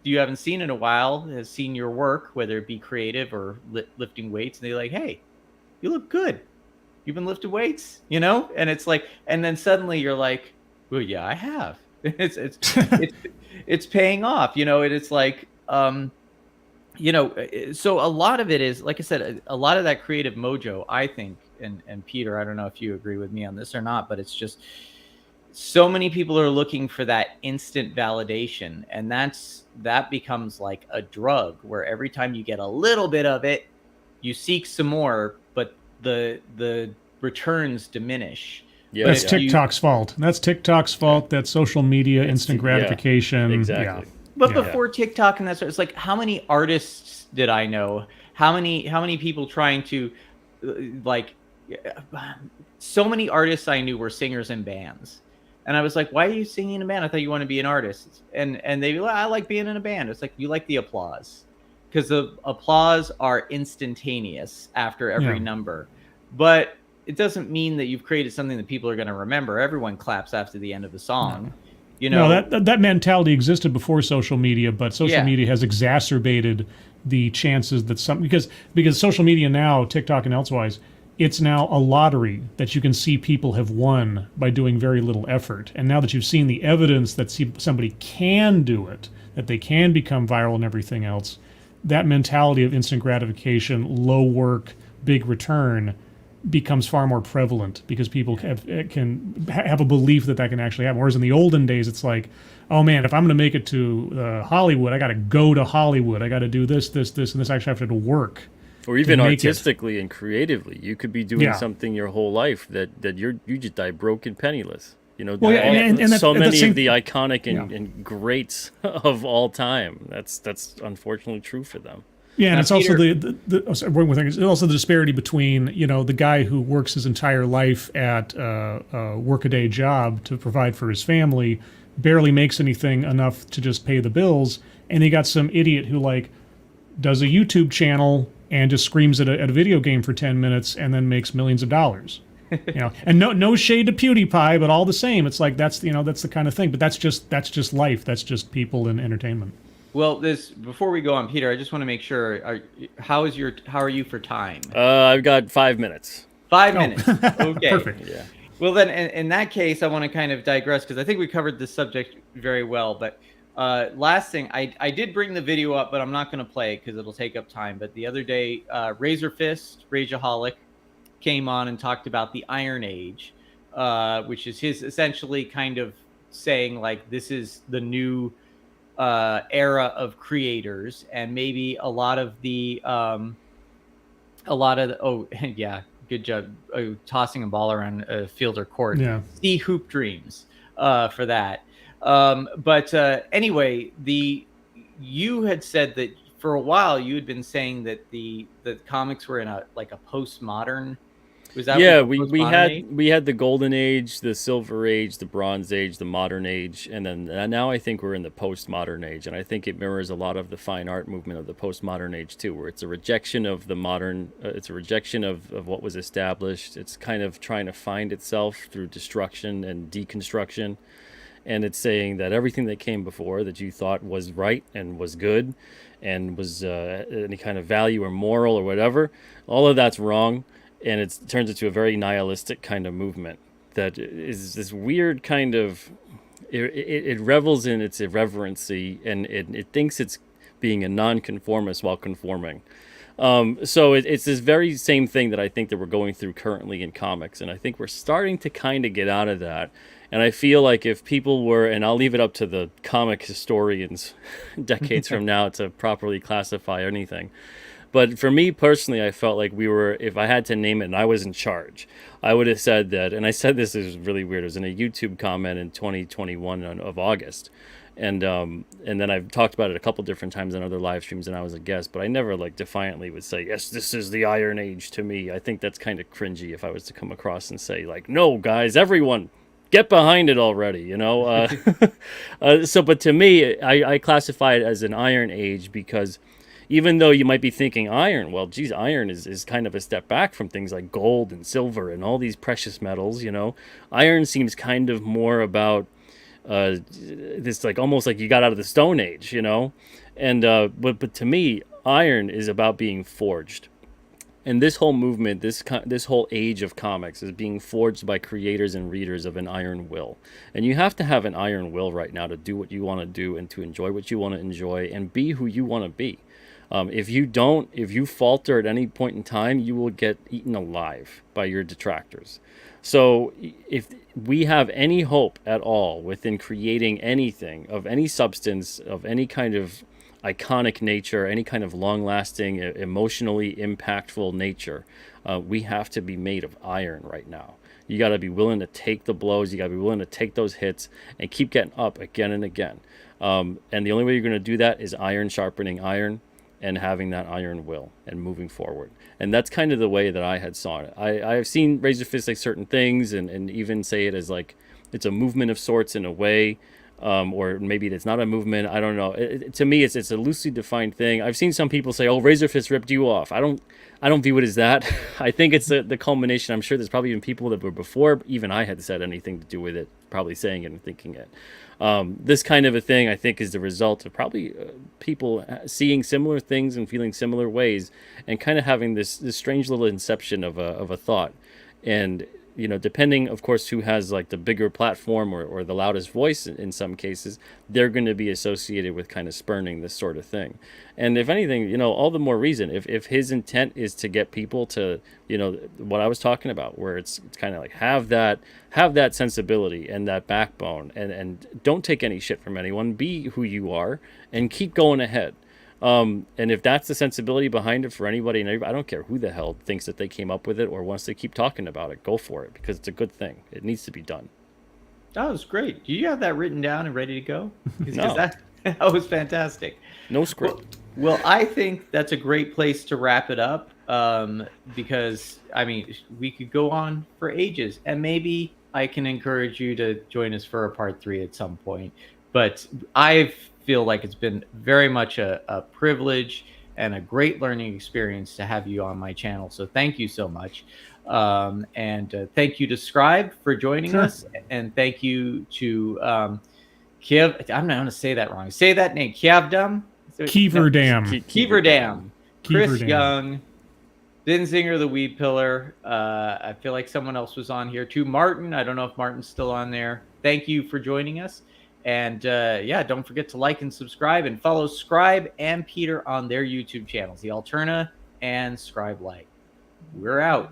Speaker 1: you haven't seen in a while has seen your work, whether it be creative or lifting weights, and they're like, "Hey, you look good. You've been lifting weights," and it's like, and then suddenly you're like, "Well, yeah, I have." It's it's paying off, and it's like, so a lot of it is, like I said, a lot of that creative mojo, I think, and Peter, I don't know if you agree with me on this or not, but it's just so many people are looking for that instant validation, and that becomes like a drug where every time you get a little bit of it, you seek some more, but the returns diminish.
Speaker 2: Yeah,
Speaker 1: But
Speaker 3: That's
Speaker 1: if you
Speaker 3: TikTok's fault. That's TikTok's fault. That's social media, instant
Speaker 2: yeah,
Speaker 3: gratification.
Speaker 2: exactly.
Speaker 1: But
Speaker 3: Yeah.
Speaker 1: before TikTok and that sort, it's like, how many artists did I know? How many people trying to like so many artists I knew were singers in bands. And I was like, why are you singing in a band? I thought you want to be an artist. And they were like, I like being in a band. It's like, you like the applause. Because the applause are instantaneous after every
Speaker 3: Yeah.
Speaker 1: number. But it doesn't mean that you've created something that people are going to remember. Everyone claps after the end of the song.
Speaker 3: No, that mentality existed before social media, but social
Speaker 1: Yeah.
Speaker 3: media has exacerbated the chances that because social media now, TikTok and elsewise, it's now a lottery that you can see people have won by doing very little effort. And now that you've seen the evidence that somebody can do it, that they can become viral and everything else, that mentality of instant gratification, low work, big return becomes far more prevalent because people can have a belief that can actually happen. Whereas in the olden days, it's like, oh man, if I'm going to make it to Hollywood, I got to go to Hollywood. I got to do this, and this. Actually have to work.
Speaker 2: Or even
Speaker 3: make it.
Speaker 2: artistically and creatively, you could be doing something your whole life that you just die broke and penniless.
Speaker 3: Well, yeah, and
Speaker 2: so
Speaker 3: that
Speaker 2: many
Speaker 3: same-
Speaker 2: of the iconic and greats of all time. That's unfortunately true for them.
Speaker 3: Yeah, and
Speaker 1: Now,
Speaker 3: it's also
Speaker 1: Peter-
Speaker 3: one more thing. It's also the disparity between the guy who works his entire life at a workaday job to provide for his family, barely makes anything enough to just pay the bills, and you got some idiot who does a YouTube channel and just screams at a video game for 10 minutes and then makes millions of dollars. And no shade to PewDiePie, but all the same, it's like that's the kind of thing. But that's just life. That's just people in entertainment.
Speaker 1: Well, before we go on, Peter, I just want to make sure. How are you for time?
Speaker 2: I've got 5 minutes.
Speaker 1: 5 minutes. Okay.
Speaker 3: Perfect.
Speaker 2: Yeah.
Speaker 1: Well, then, in that case, I want to kind of digress because I think we covered this subject very well. But last thing, I did bring the video up, but I'm not going to play it because it'll take up time. But the other day, Razor Fist, Rageaholic, came on and talked about the Iron Age, which is his essentially kind of saying like this is the new era of creators, and maybe a lot of the oh yeah, good job tossing a ball around a field or court.
Speaker 3: Yeah.
Speaker 1: See Hoop Dreams for that. But anyway, you had said that for a while you had been saying that the comics were in a postmodern. Was that
Speaker 2: Yeah,
Speaker 1: what the
Speaker 2: we
Speaker 1: postmodern age?
Speaker 2: we had the golden age, the silver age, the bronze age, the modern age, and then now I think we're in the postmodern age, and I think it mirrors a lot of the fine art movement of the postmodern age too, where it's a rejection of the modern, it's a rejection of what was established. It's kind of trying to find itself through destruction and deconstruction, and it's saying that everything that came before that you thought was right and was good and was any kind of value or moral or whatever, all of that's wrong. And it turns into a very nihilistic kind of movement that is this weird kind of, it revels in its irreverency, and it thinks it's being a nonconformist while conforming. So it's this very same thing that I think that we're going through currently in comics, and I think we're starting to kind of get out of that. And I feel like if people were, and I'll leave it up to the comic historians decades from now to properly classify anything. But for me personally, I felt like we were, if I had to name it and I was in charge, I would have said that, and I said this is really weird, it was in a YouTube comment in 2021 of August. And then I've talked about it a couple different times on other live streams and I was a guest, but I never like defiantly would say, yes, this is the Iron Age to me. I think that's kind of cringy if I was to come across and say like, no guys, everyone get behind it already, you know? But to me, I classify it as an Iron Age because even though you might be thinking iron, well, geez, iron is kind of a step back from things like gold and silver and all these precious metals, you know? Iron seems kind of more about this, like almost like you got out of the Stone Age, you know? And but to me, iron is about being forged. And this whole movement, this whole age of comics is being forged by creators and readers of an iron will. And you have to have an iron will right now to do what you want to do and to enjoy what you want to enjoy and be who you want to be. If you falter at any point in time, you will get eaten alive by your detractors. So if we have any hope at all within creating anything of any substance, of any kind of iconic nature, any kind of long-lasting, emotionally impactful nature, we have to be made of iron right now. You got to be willing to take the blows. You got to be willing to take those hits and keep getting up again and again. And the only way you're going to do that is iron sharpening iron and having that iron will and moving forward. And that's kind of the way that I had saw it. I have seen Razor Fist like certain things and even say it as like it's a movement of sorts in a way. Or maybe it's not a movement. I don't know. To me, it's a loosely defined thing. I've seen some people say, "Oh, Razor Fist ripped you off." I don't view it as that. I think it's the culmination. I'm sure there's probably even people that were before even I had said anything to do with it, probably saying it and thinking it. This kind of a thing, I think, is the result of probably people seeing similar things and feeling similar ways, and kind of having this strange little inception of a thought. And you know, depending, of course, who has like the bigger platform or the loudest voice in some cases, they're going to be associated with kind of spurning this sort of thing. And if anything, you know, all the more reason, if his intent is to get people to, you know, what I was talking about, where it's kind of like have that sensibility and that backbone and don't take any shit from anyone, be who you are and keep going ahead. And if that's the sensibility behind it for anybody and everybody, I don't care who the hell thinks that they came up with it or wants to keep talking about it, go for it because it's a good thing. It needs to be done.
Speaker 1: That was great. Do you have that written down and ready to go?
Speaker 2: No.
Speaker 1: That was fantastic.
Speaker 2: No script.
Speaker 1: Well, I think that's a great place to wrap it up because, I mean, we could go on for ages and maybe I can encourage you to join us for a part 3 at some point. But I feel like it's been very much a privilege and a great learning experience to have you on my channel. So thank you so much. And thank you to Scribe for joining us. And thank you to Kiev. I'm not going to say that wrong. Say that name. Kievdam?
Speaker 3: Keeverdam.
Speaker 1: Keeverdam. Chris
Speaker 3: Keeverdam.
Speaker 1: Young. Dinzinger, the Weed Pillar. I feel like someone else was on here too. Martin. I don't know if Martin's still on there. Thank you for joining us. And yeah, don't forget to like and subscribe and follow Scribe and Peter on their YouTube channels, the Alterna and Scribe Light. We're out.